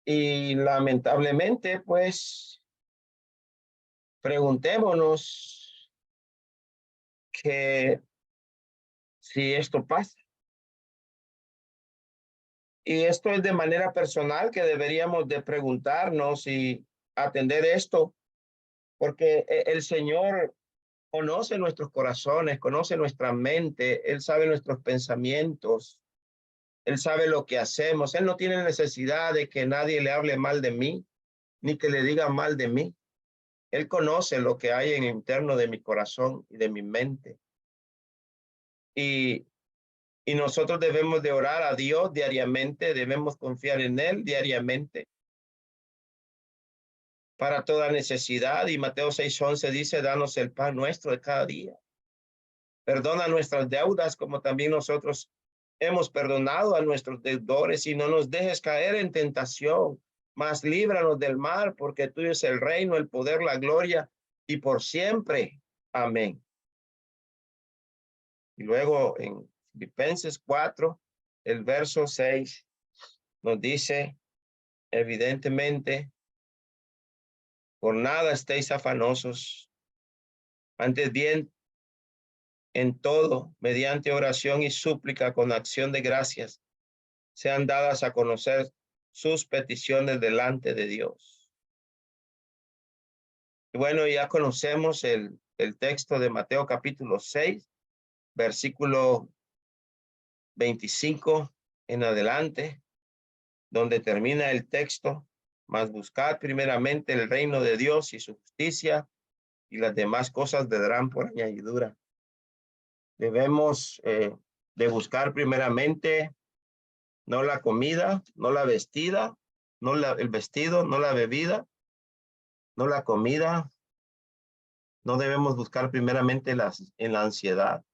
Y lamentablemente, pues, preguntémonos que si esto pasa. Y esto es de manera personal que deberíamos de preguntarnos y atender esto, porque el Señor conoce nuestros corazones, conoce nuestra mente, Él sabe nuestros pensamientos, Él sabe lo que hacemos. Él no tiene necesidad de que nadie le hable mal de mí, ni que le diga mal de mí. Él conoce lo que hay en el interno de mi corazón y de mi mente. Y nosotros debemos de orar a Dios diariamente, debemos confiar en Él diariamente para toda necesidad. Y Mateo 6:11 dice, danos el pan nuestro de cada día. Perdona nuestras deudas como también nosotros hemos perdonado a nuestros deudores, y no nos dejes caer en tentación, mas líbranos del mal, porque tuyo es el reino, el poder, la gloria, y por siempre. Amén. Y luego en Filipenses 4, el verso 6, nos dice, evidentemente, por nada estéis afanosos, antes bien, en todo, mediante oración y súplica con acción de gracias, sean dadas a conocer sus peticiones delante de Dios. Y bueno, ya conocemos el texto de Mateo capítulo 6, versículo 25 en adelante, donde termina el texto, mas buscad primeramente el reino de Dios y su justicia, y las demás cosas vendrán por añadidura. Debemos de buscar primeramente no la comida, no la vestida, no el vestido, no la bebida, no la comida. No debemos buscar primeramente en la ansiedad.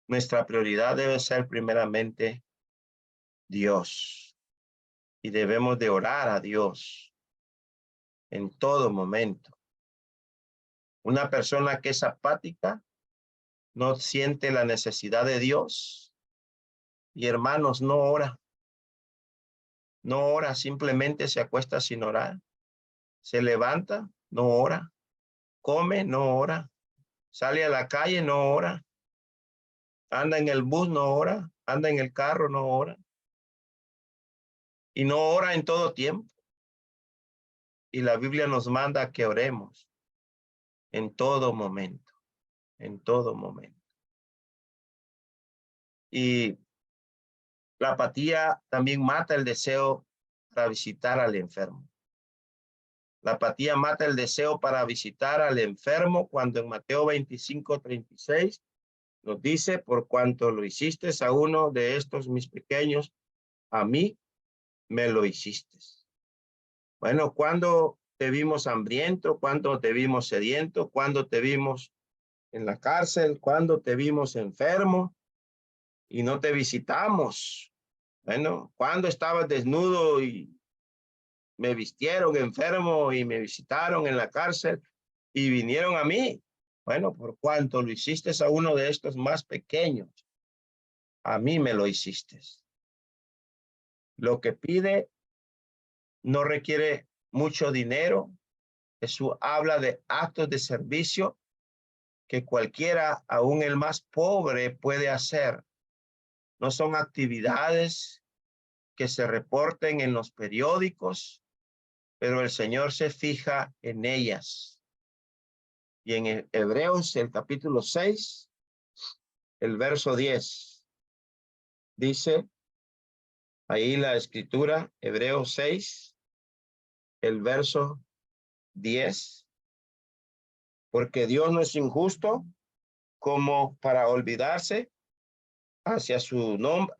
Nuestra prioridad debe ser primeramente Dios. Y debemos de orar a Dios en todo momento. Una persona que es apática no siente la necesidad de Dios. Y hermanos, no ora. No ora, simplemente se acuesta sin orar. Se levanta, no ora. Come, no ora. Sale a la calle, no ora. Anda en el bus, no ora. Anda en el carro, no ora. Y no ora en todo tiempo. Y la Biblia nos manda que oremos en todo momento. En todo momento. Y la apatía también mata el deseo para visitar al enfermo. La apatía mata el deseo para visitar al enfermo, cuando en Mateo 25:36 nos dice, por cuanto lo hiciste a uno de estos mis pequeños, a mí me lo hiciste. Bueno, ¿cuándo te vimos hambriento? ¿Cuándo te vimos sediento? ¿Cuándo te vimos en la cárcel? ¿Cuándo te vimos enfermo y no te visitamos? Bueno, ¿cuándo estabas desnudo y me vistieron enfermo y me visitaron en la cárcel y vinieron a mí? Bueno, por cuanto lo hiciste a uno de estos más pequeños, a mí me lo hiciste. Lo que pide no requiere mucho dinero. Jesús habla de actos de servicio que cualquiera, aún el más pobre, puede hacer. No son actividades que se reporten en los periódicos, pero el Señor se fija en ellas. Y en Hebreos, el capítulo 6, el verso 10, dice ahí la escritura, Hebreos 6, el verso 10, porque Dios no es injusto como para olvidarse hacia su nombre,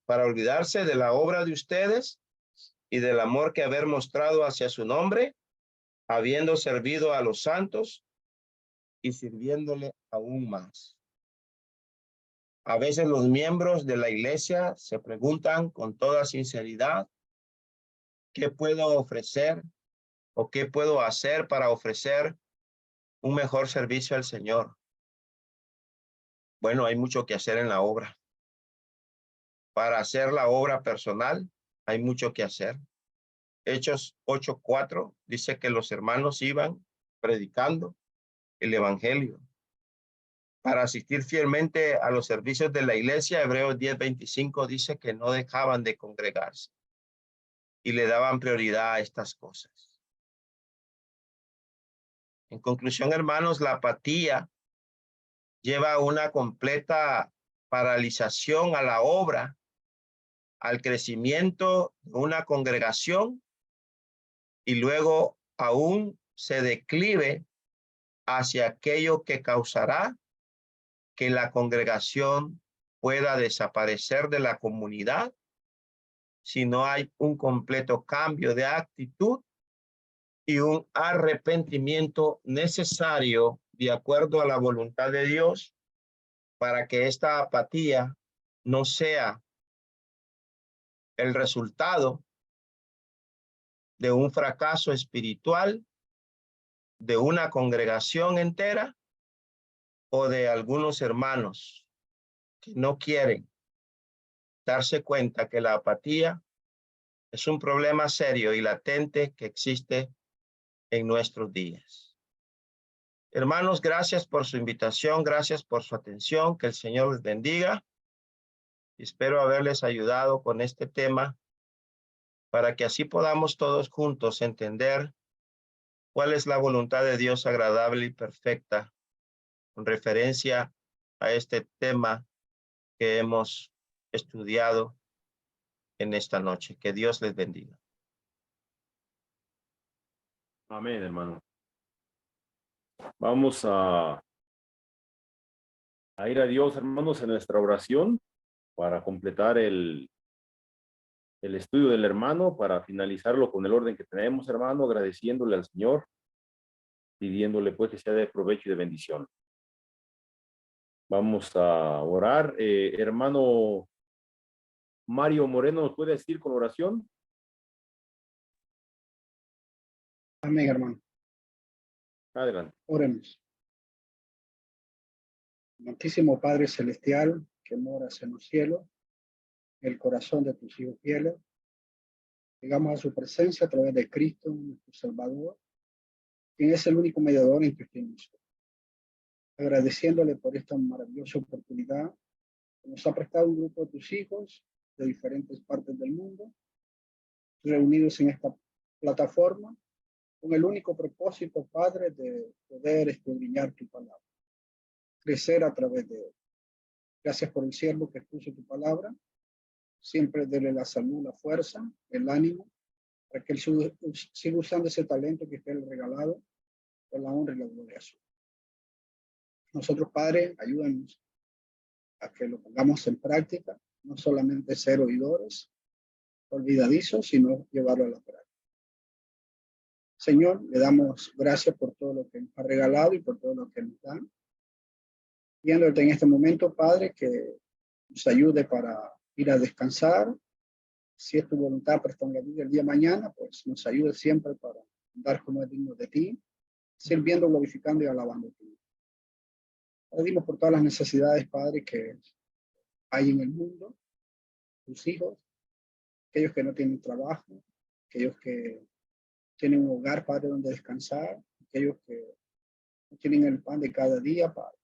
para olvidarse de la obra de ustedes y del amor que haber mostrado hacia su nombre, habiendo servido a los santos y sirviéndole aún más. A veces los miembros de la iglesia se preguntan con toda sinceridad, ¿qué puedo ofrecer o qué puedo hacer para ofrecer un mejor servicio al Señor? Bueno, hay mucho que hacer en la obra. Para hacer la obra personal, hay mucho que hacer. Hechos 8:4 dice que los hermanos iban predicando el evangelio. Para asistir fielmente a los servicios de la iglesia, Hebreos 10:25 dice que no dejaban de congregarse y le daban prioridad a estas cosas. En conclusión, hermanos, la apatía lleva a una completa paralización a la obra, al crecimiento de una congregación y luego aún se declive hacia aquello que causará que la congregación pueda desaparecer de la comunidad si no hay un completo cambio de actitud y un arrepentimiento necesario de acuerdo a la voluntad de Dios para que esta apatía no sea el resultado de un fracaso espiritual de una congregación entera o de algunos hermanos que no quieren darse cuenta que la apatía es un problema serio y latente que existe en nuestros días. Hermanos, gracias por su invitación, gracias por su atención, que el Señor les bendiga. Espero haberles ayudado con este tema para que así podamos todos juntos entender cuál es la voluntad de Dios agradable y perfecta con referencia a este tema que hemos estudiado en esta noche. Que Dios les bendiga. Amén, hermano. Vamos a ir a Dios, hermanos, en nuestra oración para completar el estudio del hermano, para finalizarlo con el orden que tenemos, hermano, agradeciéndole al Señor, pidiéndole pues que sea de provecho y de bendición. Vamos a orar. Hermano Mario Moreno, ¿nos puede decir con oración? Amén, hermano. Adelante. Oremos. Amantísimo Padre Celestial, que moras en los cielos, en el corazón de tus hijos fieles, llegamos a su presencia a través de Cristo, nuestro Salvador, quien es el único mediador entre usted y nosotros. Agradeciéndole por esta maravillosa oportunidad que nos ha prestado un grupo de tus hijos de diferentes partes del mundo, reunidos en esta plataforma, con el único propósito, Padre, de poder escudriñar tu palabra, crecer a través de él. Gracias por el siervo que expuso tu palabra. Siempre dele la salud, la fuerza, el ánimo, para que él siga usando ese talento que usted le ha regalado, por la honra y la gloria suya. Nosotros, Padre, ayúdanos a que lo pongamos en práctica, no solamente ser oidores, olvidadizos, sino llevarlo a la práctica. Señor, le damos gracias por todo lo que nos ha regalado y por todo lo que nos dan. Pidiéndote en este momento, Padre, que nos ayude para ir a descansar. Si es tu voluntad, presta la vida el día de mañana, pues nos ayude siempre para andar como es digno de ti, sirviendo, glorificando y alabando a ti. Pedimos por todas las necesidades, Padre, que hay en el mundo, tus hijos, aquellos que no tienen trabajo, aquellos que tienen un hogar, Padre, donde descansar, aquellos que no tienen el pan de cada día, Padre,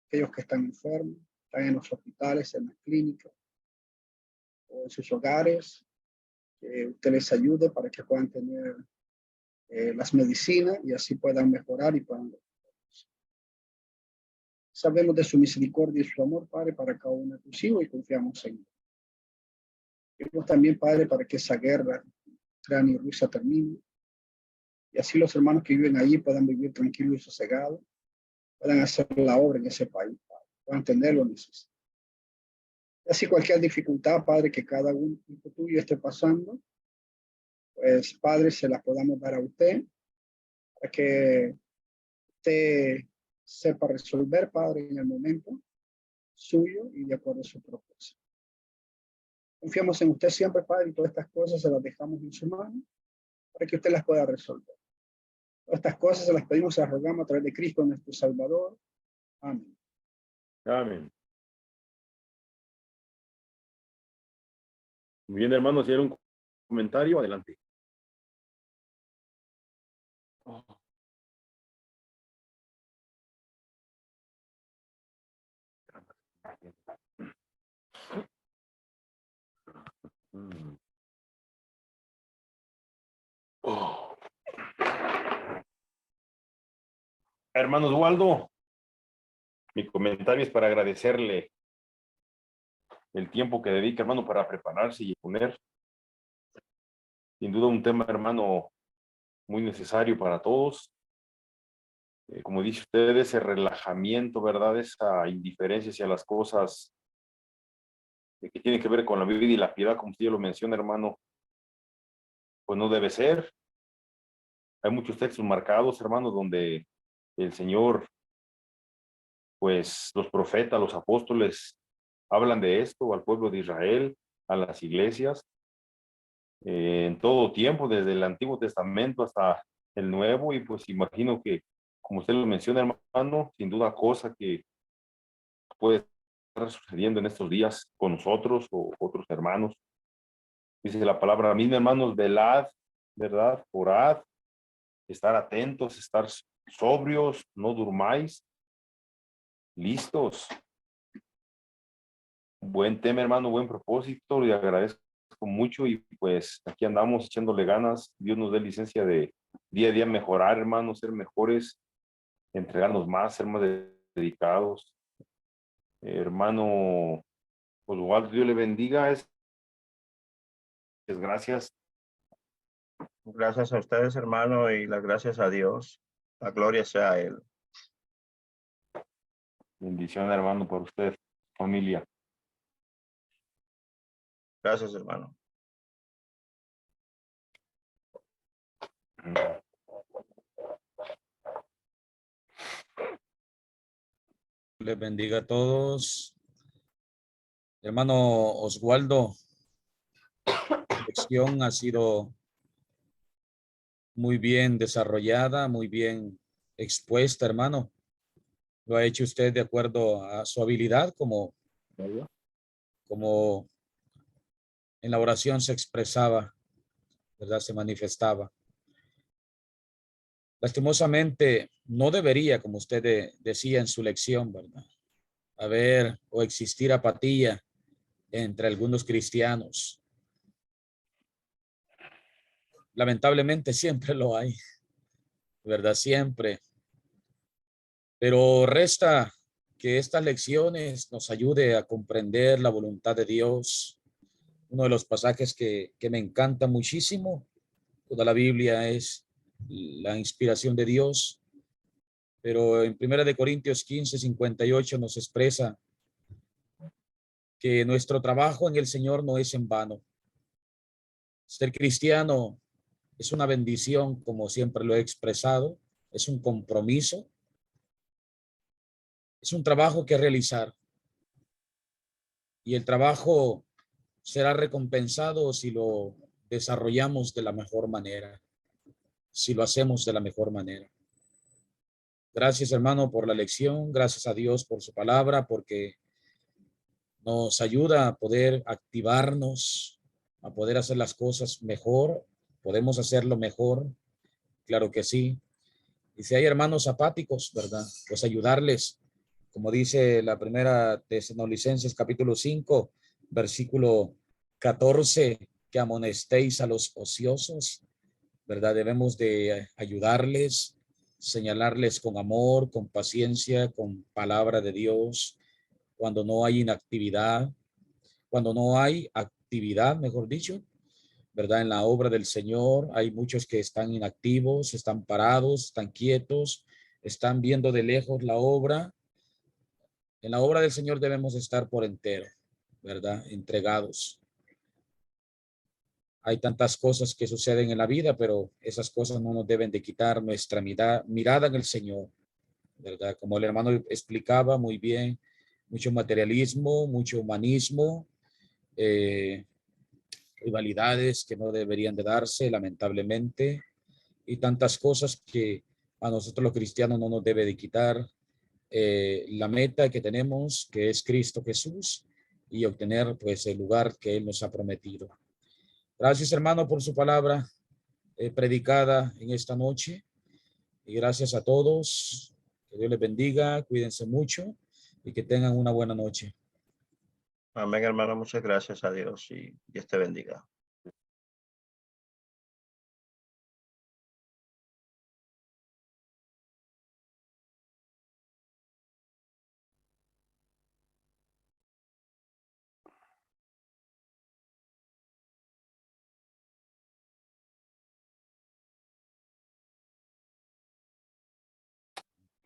aquellos que están enfermos, están en los hospitales, en las clínicas o en sus hogares, que usted les ayude para que puedan tener las medicinas y así puedan mejorar y puedan. Sabemos de su misericordia y su amor, Padre, para cada uno de tus hijos y confiamos en él. Pedimos también, Padre, para que esa guerra, Ucrania y Rusia termine y así los hermanos que viven allí puedan vivir tranquilos y sosegados, puedan hacer la obra en ese país, Padre, puedan tener lo necesario. Y así cualquier dificultad, Padre, que cada uno hijo tuyo esté pasando, pues, Padre, se las podamos dar a usted para que usted sepa resolver, Padre, en el momento suyo y de acuerdo a su propósito. Confiamos en usted siempre, Padre, y todas estas cosas se las dejamos en su mano para que usted las pueda resolver. Todas estas cosas se las pedimos y las rogamos a través de Cristo, nuestro Salvador. Amén. Amén. Muy bien, hermanos, si hay un comentario, adelante. Oh. Hermano Eduardo, mi comentario es para agradecerle el tiempo que dedica, hermano, para prepararse y poner. Sin duda un tema, hermano, muy necesario para todos. Como dice usted, ese relajamiento, ¿verdad? Esa indiferencia hacia las cosas que tienen que ver con la vida y la piedad, como usted lo menciona, hermano, pues no debe ser. Hay muchos textos marcados, hermanos, donde el Señor, pues los profetas, los apóstoles, hablan de esto al pueblo de Israel, a las iglesias, en todo tiempo, desde el Antiguo Testamento hasta el Nuevo, y pues imagino que, como usted lo menciona, hermano, sin duda cosa que puede estar sucediendo en estos días con nosotros o otros hermanos. Dice la palabra, misma, hermanos, velad, ¿verdad? Orad, estar atentos, estar sobrios, no durmáis, listos. Buen tema, hermano, buen propósito, le agradezco mucho y pues aquí andamos echándole ganas. Dios nos dé licencia de día a día mejorar, hermano, ser mejores, entregarnos más, ser más dedicados. Hermano Oswaldo, Dios le bendiga. Gracias. Gracias a ustedes, hermano, y las gracias a Dios. La gloria sea a Él. Bendición, hermano, por usted, familia. Gracias, hermano. Les bendiga a todos. Hermano Oswaldo, la lección ha sido muy bien desarrollada, muy bien expuesta, hermano. Lo ha hecho usted de acuerdo a su habilidad, como en la oración se expresaba, ¿verdad? Se manifestaba. Lastimosamente, no debería, como usted decía en su lección, ¿verdad?, haber o existir apatía entre algunos cristianos. Lamentablemente siempre lo hay, ¿verdad? Siempre. Pero resta que estas lecciones nos ayude a comprender la voluntad de Dios. Uno de los pasajes que me encanta muchísimo, toda la Biblia es la inspiración de Dios, pero en 1 Corintios 15:58 nos expresa que nuestro trabajo en el Señor no es en vano. Ser cristiano es una bendición, como siempre lo he expresado, es un compromiso, es un trabajo que realizar y el trabajo será recompensado si lo desarrollamos de la mejor manera, si lo hacemos de la mejor manera. Gracias, hermano, por la lección. Gracias a Dios por su palabra, porque nos ayuda a poder activarnos a poder hacer las cosas mejor. Podemos hacerlo mejor, claro que sí. Y si hay hermanos apáticos, ¿verdad? Pues ayudarles, como dice la primera Tesalonicenses capítulo 5, versículo 14, que amonestéis a los ociosos, ¿verdad? Debemos de ayudarles, señalarles con amor, con paciencia, con palabra de Dios, cuando no hay inactividad, cuando no hay actividad, mejor dicho, ¿verdad? En la obra del Señor hay muchos que están inactivos, están parados, están quietos, están viendo de lejos la obra. En la obra del Señor debemos estar por entero, ¿verdad? Entregados. Hay tantas cosas que suceden en la vida, pero esas cosas no nos deben de quitar nuestra mirada en el Señor, ¿verdad? Como el hermano explicaba muy bien, mucho materialismo, mucho humanismo, rivalidades que no deberían de darse, lamentablemente, y tantas cosas que a nosotros los cristianos no nos debe de quitar la meta que tenemos, que es Cristo Jesús, y obtener pues el lugar que Él nos ha prometido. Gracias, hermano, por su palabra predicada en esta noche, y gracias a todos. Que Dios les bendiga, cuídense mucho y que tengan una buena noche. Amén, hermano. Muchas gracias a Dios y Dios te bendiga.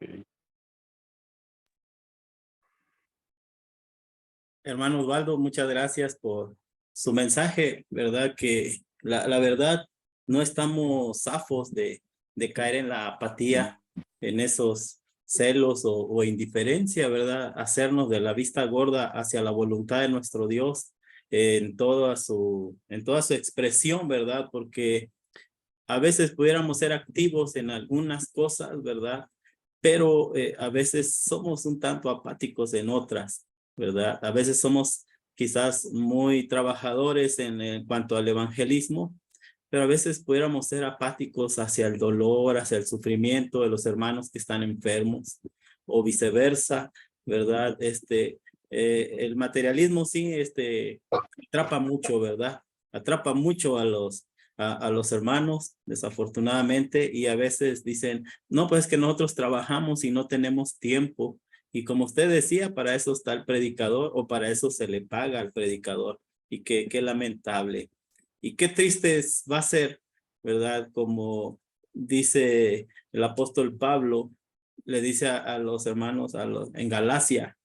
Ok. Hermano Osvaldo, muchas gracias por su mensaje, ¿verdad? Que la verdad no estamos zafos de caer en la apatía, en esos celos o indiferencia, ¿verdad? Hacernos de la vista gorda hacia la voluntad de nuestro Dios en toda su expresión, ¿verdad? Porque a veces pudiéramos ser activos en algunas cosas, ¿verdad? Pero a veces somos un tanto apáticos en otras, ¿verdad? A veces somos quizás muy trabajadores en cuanto al evangelismo, pero a veces pudiéramos ser apáticos hacia el dolor, hacia el sufrimiento de los hermanos que están enfermos, o viceversa, ¿verdad? El materialismo sí, atrapa mucho, ¿verdad? Atrapa mucho a los hermanos, desafortunadamente, y a veces dicen, no, pues que nosotros trabajamos y no tenemos tiempo. Y como usted decía, para eso está el predicador, o para eso se le paga al predicador. Y qué lamentable. Y qué triste va a ser, ¿verdad? Como dice el apóstol Pablo, le dice a los hermanos en Galacia,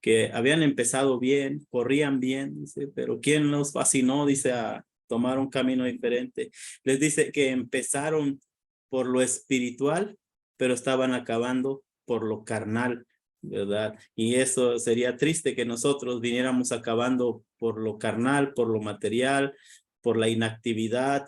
que habían empezado bien, corrían bien, dice, pero ¿quién los fascinó? Dice, a tomar un camino diferente. Les dice que empezaron por lo espiritual, pero estaban acabando por lo carnal, ¿verdad? Y eso sería triste, que nosotros viniéramos acabando por lo carnal, por lo material, por la inactividad,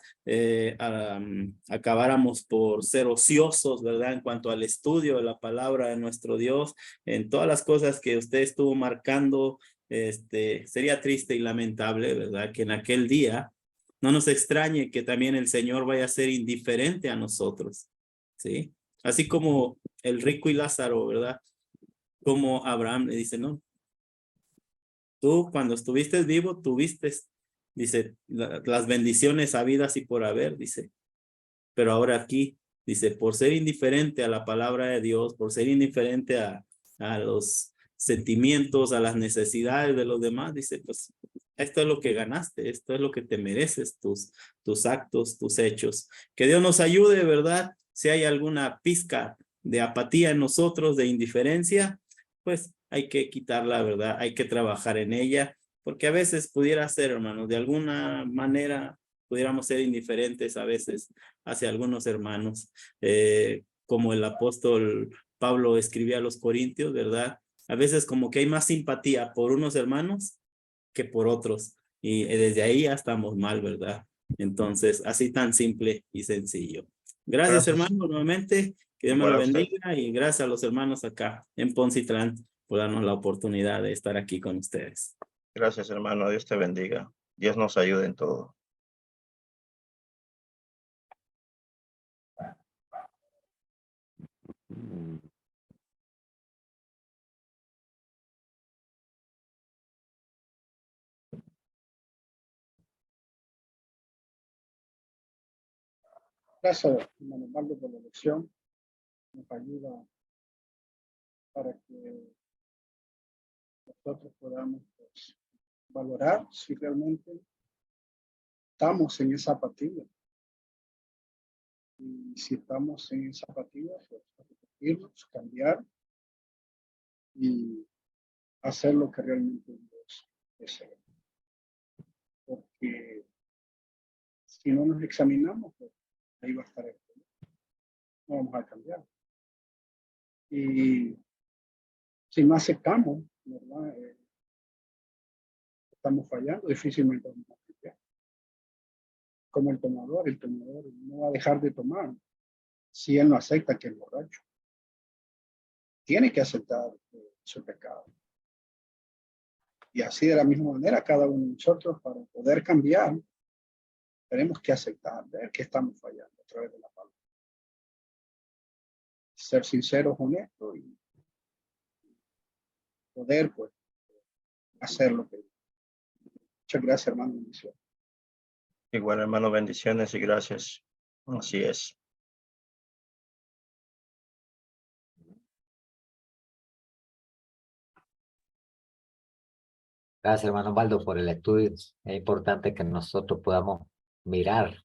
acabáramos por ser ociosos, ¿verdad? En cuanto al estudio de la palabra de nuestro Dios, en todas las cosas que usted estuvo marcando, sería triste y lamentable, ¿verdad? Que en aquel día no nos extrañe que también el Señor vaya a ser indiferente a nosotros, ¿sí? Así como el rico y Lázaro, ¿verdad? Como Abraham le dice, no, tú cuando estuviste vivo, tuviste, dice, las bendiciones habidas y por haber, dice, pero ahora aquí, dice, por ser indiferente a la palabra de Dios, por ser indiferente a los sentimientos, a las necesidades de los demás, dice, pues esto es lo que ganaste, esto es lo que te mereces, tus actos, tus hechos. Que Dios nos ayude, ¿verdad? Si hay alguna pizca de apatía en nosotros, de indiferencia, pues hay que quitarla, ¿verdad? Hay que trabajar en ella, porque a veces pudiera ser, hermanos, de alguna manera pudiéramos ser indiferentes a veces hacia algunos hermanos, como el apóstol Pablo escribía a los Corintios, ¿verdad? A veces como que hay más simpatía por unos hermanos que por otros, y desde ahí ya estamos mal, ¿verdad? Entonces, así tan simple y sencillo. Gracias, hermano, nuevamente, que Dios me lo bendiga, y gracias a los hermanos acá en Poncitlán por darnos la oportunidad de estar aquí con ustedes. Gracias, hermano. Dios te bendiga. Dios nos ayude en todo. Gracias, hermano Osvaldo, por la lección. Nos ayuda para que nosotros podamos pues, valorar si realmente estamos en esa apatía. Y si estamos en esa apatía, pues repetirnos, cambiar y hacer lo que realmente Dios desea. Porque si no nos examinamos, pues ahí va a estar el problema. No vamos a cambiar. Y si no aceptamos, ¿verdad? Estamos fallando, difícilmente vamos a cambiar. Como el tomador no va a dejar de tomar si él no acepta que es borracho. Tiene que aceptar su pecado. Y así de la misma manera, cada uno de nosotros, para poder cambiar, tenemos que aceptar, ver que estamos fallando a través de la palabra. Ser sinceros, honestos y poder, pues, hacer lo que. Muchas gracias, hermano. Bendición. Igual, hermano, bendiciones y gracias. Así es. Gracias, hermano Osvaldo, por el estudio. Es importante que nosotros podamos mirar,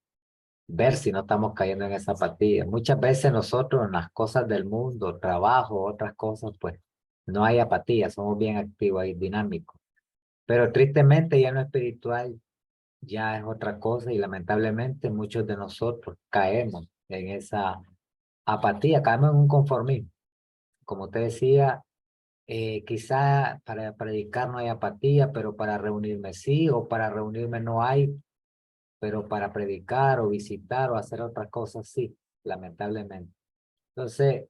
ver si no estamos cayendo en esa apatía. Muchas veces nosotros en las cosas del mundo, trabajo, otras cosas, pues no hay apatía, somos bien activos y dinámicos. Pero tristemente ya en lo espiritual ya es otra cosa y lamentablemente muchos de nosotros caemos en esa apatía, caemos en un conformismo. Como usted decía, quizá para predicar no hay apatía, pero para reunirme sí, o para reunirme no hay, pero para predicar o visitar o hacer otras cosas sí, lamentablemente. Entonces,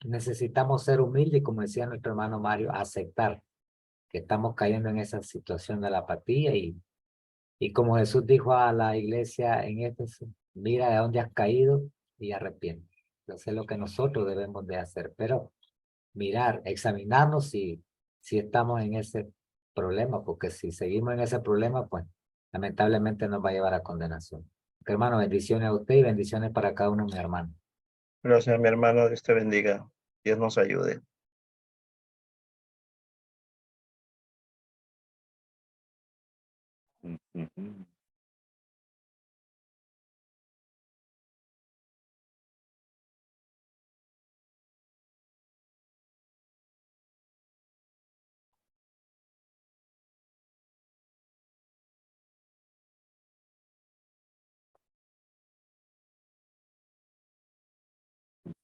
necesitamos ser humildes y, como decía nuestro hermano Mario, aceptar que estamos cayendo en esa situación de la apatía y como Jesús dijo a la iglesia en Éfeso, mira de dónde has caído y arrepiente. Entonces es lo que nosotros debemos de hacer, pero mirar, examinarnos si estamos en ese problema, porque si seguimos en ese problema, pues lamentablemente nos va a llevar a condenación. Hermano, bendiciones a usted y bendiciones para cada uno de mis hermanos. Gracias, mi hermano. Dios te bendiga. Dios nos ayude. Ujú.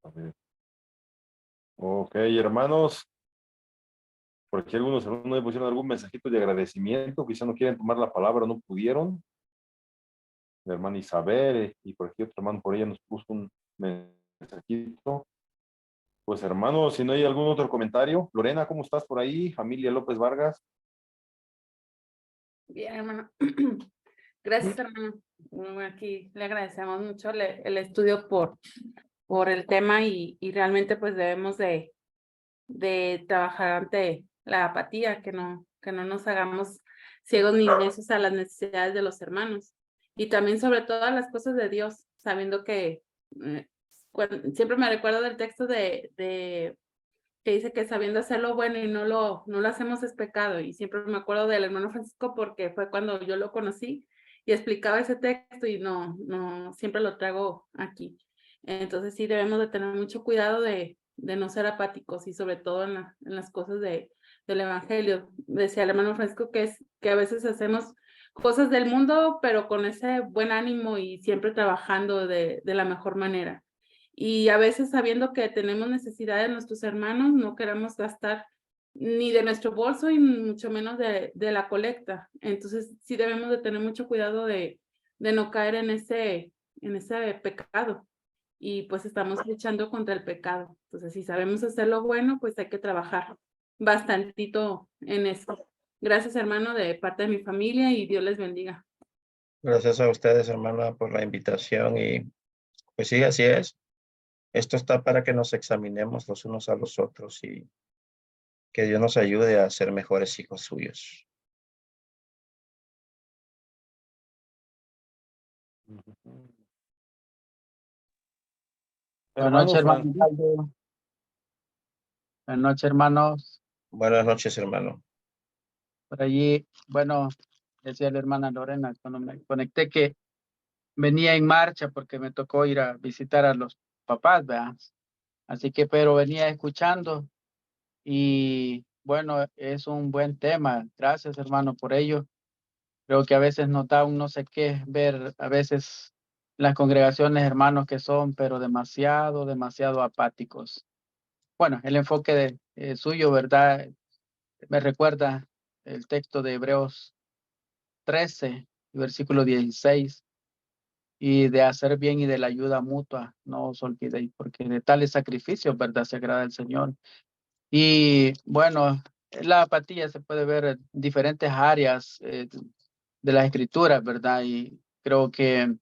A ver. Ok, hermanos, por aquí algunos hermanos me pusieron algún mensajito de agradecimiento, quizá no quieren tomar la palabra, no pudieron. La hermana Isabel y por aquí otro hermano por ella nos puso un mensajito. Pues hermanos, si no hay algún otro comentario. Lorena, ¿cómo estás por ahí? Familia López Vargas. Bien, hermano. Gracias, hermano. Bueno, aquí le agradecemos mucho el estudio por el tema y realmente pues debemos de trabajar ante la apatía, que no nos hagamos ciegos ni necios a las necesidades de los hermanos. Y también sobre todas las cosas de Dios, sabiendo que siempre me recuerdo del texto que dice que sabiendo hacer lo bueno y no lo hacemos es pecado. Y siempre me acuerdo del hermano Francisco porque fue cuando yo lo conocí y explicaba ese texto y no siempre lo traigo aquí. Entonces sí debemos de tener mucho cuidado de no ser apáticos y sobre todo en las cosas del evangelio. Decía el hermano Francisco que a veces hacemos cosas del mundo, pero con ese buen ánimo y siempre trabajando de la mejor manera. Y a veces sabiendo que tenemos necesidad de nuestros hermanos, no queremos gastar ni de nuestro bolso y mucho menos de la colecta. Entonces sí debemos de tener mucho cuidado de no caer en ese pecado. Y pues estamos luchando contra el pecado. Entonces si sabemos hacer lo bueno, pues hay que trabajar bastantito en eso. Gracias, hermano, de parte de mi familia y Dios les bendiga. Gracias a ustedes, hermana, por la invitación y pues sí, así es. Esto está para que nos examinemos los unos a los otros y que Dios nos ayude a ser mejores hijos suyos. Buenas noches, hermano. Francisco. Buenas noches, hermanos. Buenas noches, hermano. Por allí, bueno, decía la hermana Lorena cuando me conecté que venía en marcha porque me tocó ir a visitar a los papás, ¿verdad? Así que, pero venía escuchando y bueno, es un buen tema. Gracias, hermano, por ello. Creo que a veces nos da un no sé qué ver, a veces las congregaciones, hermanos, que son, pero demasiado apáticos. Bueno, el enfoque de, suyo, ¿verdad? Me recuerda el texto de Hebreos 13, versículo 16, y de hacer bien y de la ayuda mutua, no os olvidéis, porque de tales sacrificios, ¿verdad? Se agrada el Señor. Y bueno, la apatía se puede ver en diferentes áreas de las escrituras, ¿verdad? Y creo que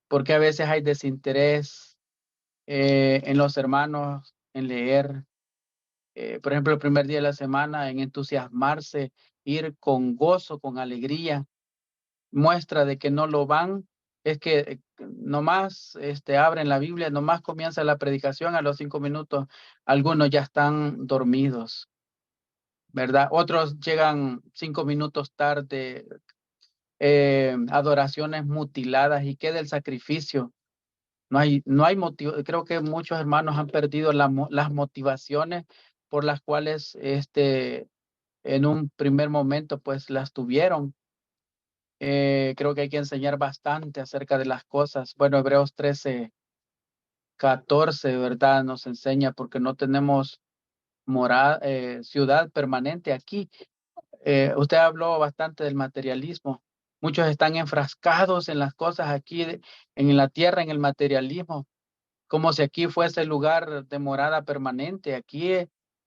porque a veces hay desinterés en los hermanos en leer, por ejemplo, el primer día de la semana, en entusiasmarse, ir con gozo, con alegría, muestra de que no lo van, es que nomás abren la Biblia, nomás comienza la predicación, a los 5 minutos, algunos ya están dormidos, ¿verdad? Otros llegan 5 minutos tarde, adoraciones mutiladas, y queda el sacrificio. No hay motivo. Creo que muchos hermanos han perdido las motivaciones por las cuales en un primer momento pues las tuvieron. Creo que hay que enseñar bastante acerca de las cosas. Bueno, Hebreos 13, 14, ¿verdad? Nos enseña porque no tenemos ciudad permanente aquí. Usted habló bastante del materialismo. Muchos están enfrascados en las cosas aquí en la tierra, en el materialismo, como si aquí fuese el lugar de morada permanente. Aquí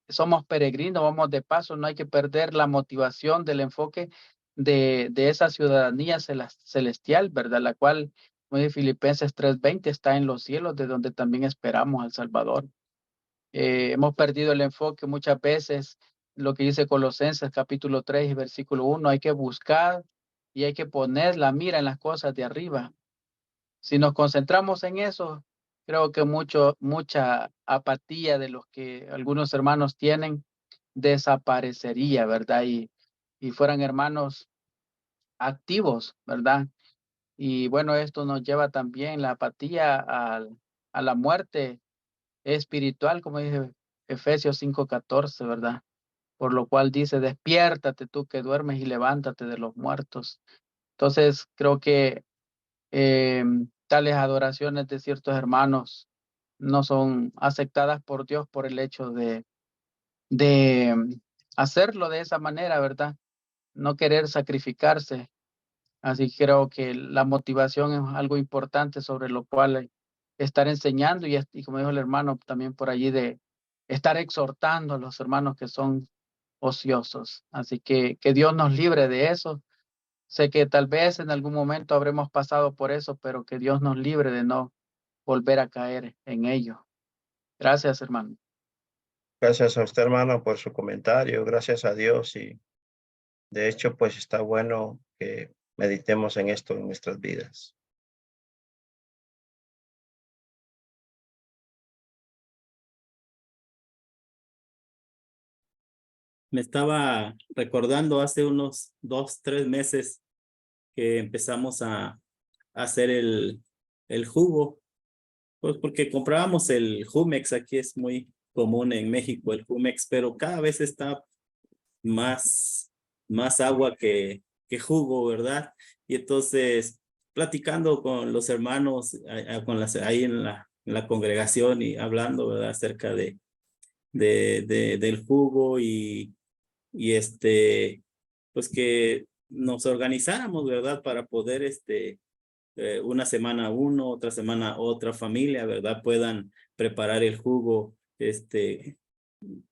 somos peregrinos, vamos de paso, no hay que perder la motivación del enfoque de esa ciudadanía celestial, ¿verdad? La cual, como dice Filipenses 3:20, está en los cielos, de donde también esperamos al Salvador. Hemos perdido el enfoque muchas veces, lo que dice Colosenses capítulo 3 y versículo 1, hay que buscar y hay que poner la mira en las cosas de arriba. Si nos concentramos en eso, creo que mucha apatía de los que algunos hermanos tienen desaparecería, ¿verdad? Y fueran hermanos activos, ¿verdad? Y bueno, esto nos lleva también la apatía a la muerte espiritual, como dice Efesios 5:14, ¿verdad? Por lo cual dice, despiértate tú que duermes y levántate de los muertos. Entonces, creo que tales adoraciones de ciertos hermanos no son aceptadas por Dios por el hecho de hacerlo de esa manera, ¿verdad? No querer sacrificarse. Así que creo que la motivación es algo importante sobre lo cual estar enseñando y como dijo el hermano también por allí, de estar exhortando a los hermanos que son ociosos. Así que Dios nos libre de eso. Sé que tal vez en algún momento habremos pasado por eso, pero que Dios nos libre de no volver a caer en ello. Gracias, hermano. Gracias a usted, hermano, por su comentario. Gracias a Dios. Y de hecho, pues está bueno que meditemos en esto en nuestras vidas. Me estaba recordando hace unos 2, 3 meses que empezamos a hacer el jugo, pues porque comprábamos el Jumex. Aquí es muy común en México el Jumex, pero cada vez está más agua que jugo, ¿verdad? Y entonces, platicando con los hermanos, ahí en la congregación y hablando, ¿verdad? Acerca del jugo y pues que nos organizáramos, ¿verdad? Para poder, una semana uno, otra semana otra familia, ¿verdad? Puedan preparar el jugo,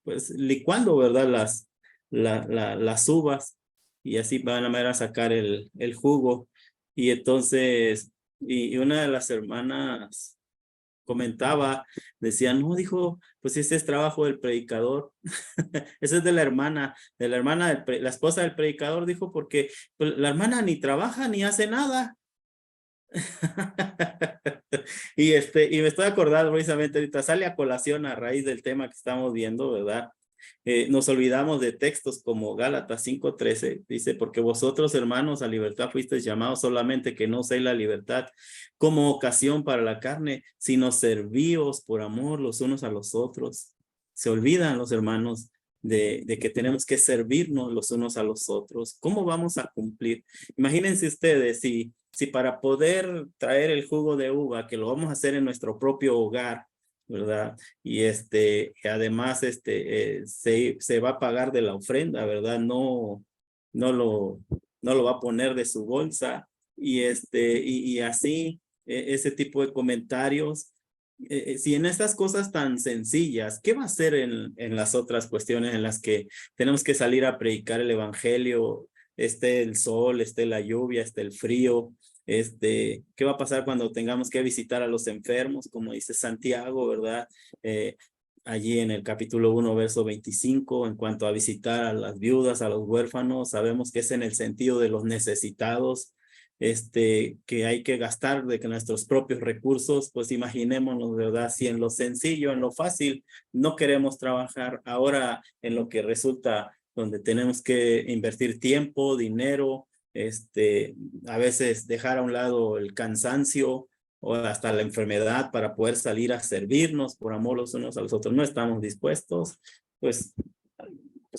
pues licuando, ¿verdad? las uvas y así van a manera a sacar el jugo. Y entonces, y una de las hermanas comentaba, decía, no, dijo, pues ese es trabajo del predicador. Ese es de la hermana la esposa del predicador, dijo, porque pues, la hermana ni trabaja ni hace nada. y me estoy acordando precisamente ahorita, sale a colación a raíz del tema que estamos viendo, ¿verdad? Nos olvidamos de textos como Gálatas 5:13, dice, porque vosotros, hermanos, a libertad fuisteis llamados, solamente que no uséis la libertad como ocasión para la carne, sino servíos por amor los unos a los otros. Se olvidan los hermanos de que tenemos que servirnos los unos a los otros. ¿Cómo vamos a cumplir? Imagínense ustedes, si para poder traer el jugo de uva, que lo vamos a hacer en nuestro propio hogar, ¿verdad? Y además se va a pagar de la ofrenda, ¿verdad? No lo va a poner de su bolsa y así ese tipo de comentarios. Si en estas cosas tan sencillas, ¿qué va a hacer en las otras cuestiones en las que tenemos que salir a predicar el evangelio? Esté el sol, esté la lluvia, esté el frío. ¿Qué va a pasar cuando tengamos que visitar a los enfermos? Como dice Santiago, ¿verdad? Allí en el capítulo 1, verso 25, en cuanto a visitar a las viudas, a los huérfanos, sabemos que es en el sentido de los necesitados, que hay que gastar de que nuestros propios recursos, pues imaginémonos, ¿verdad? Si en lo sencillo, en lo fácil, no queremos trabajar, ahora en lo que resulta donde tenemos que invertir tiempo, dinero, a veces dejar a un lado el cansancio o hasta la enfermedad para poder salir a servirnos por amor los unos a los otros. No estamos dispuestos, pues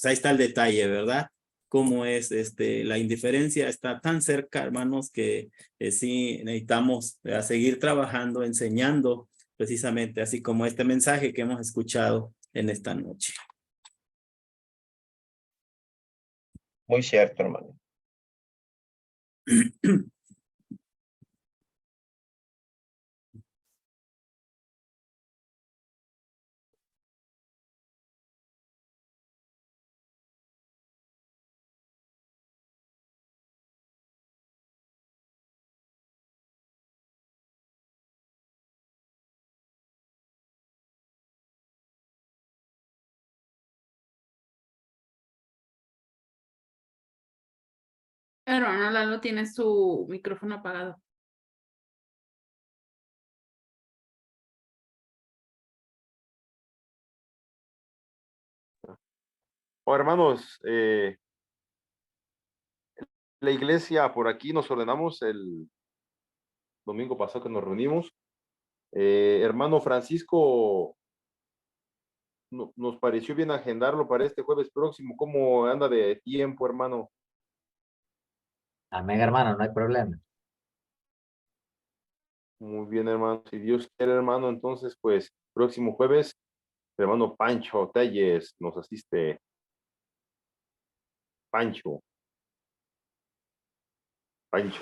ahí está el detalle, ¿verdad? Cómo es la indiferencia está tan cerca, hermanos, que sí necesitamos seguir trabajando, enseñando precisamente, así como este mensaje que hemos escuchado en esta noche. Muy cierto, hermano. Hermano Lalo tiene su micrófono apagado. Oh, hermanos, la iglesia por aquí nos ordenamos el domingo pasado que nos reunimos. Hermano Francisco, nos pareció bien agendarlo para este jueves próximo. ¿Cómo anda de tiempo, hermano? Amén, hermano, no hay problema. Muy bien, hermano. Si Dios quiere, hermano, entonces, pues, próximo jueves, el hermano Pancho Telles nos asiste. Pancho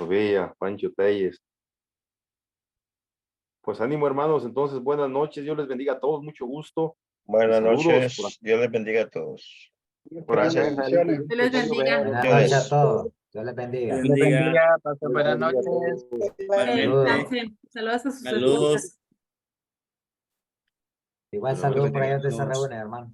Villa, Pancho Telles. Pues ánimo, hermanos. Entonces, buenas noches. Dios les bendiga a todos. Mucho gusto. Buenas Saludos noches. por- Dios les bendiga a todos. Por acá en Bendiciones. Dios les bendiga. Buenas Dios. noches a todos. Dios les bendiga. Dios Les bendiga. bendiga, pasen buenas noches. Igualmente. Saludos a sus Saludos. Igual Dios los saludos por bendiga. allá donde se Saludos. reúnen, hermano.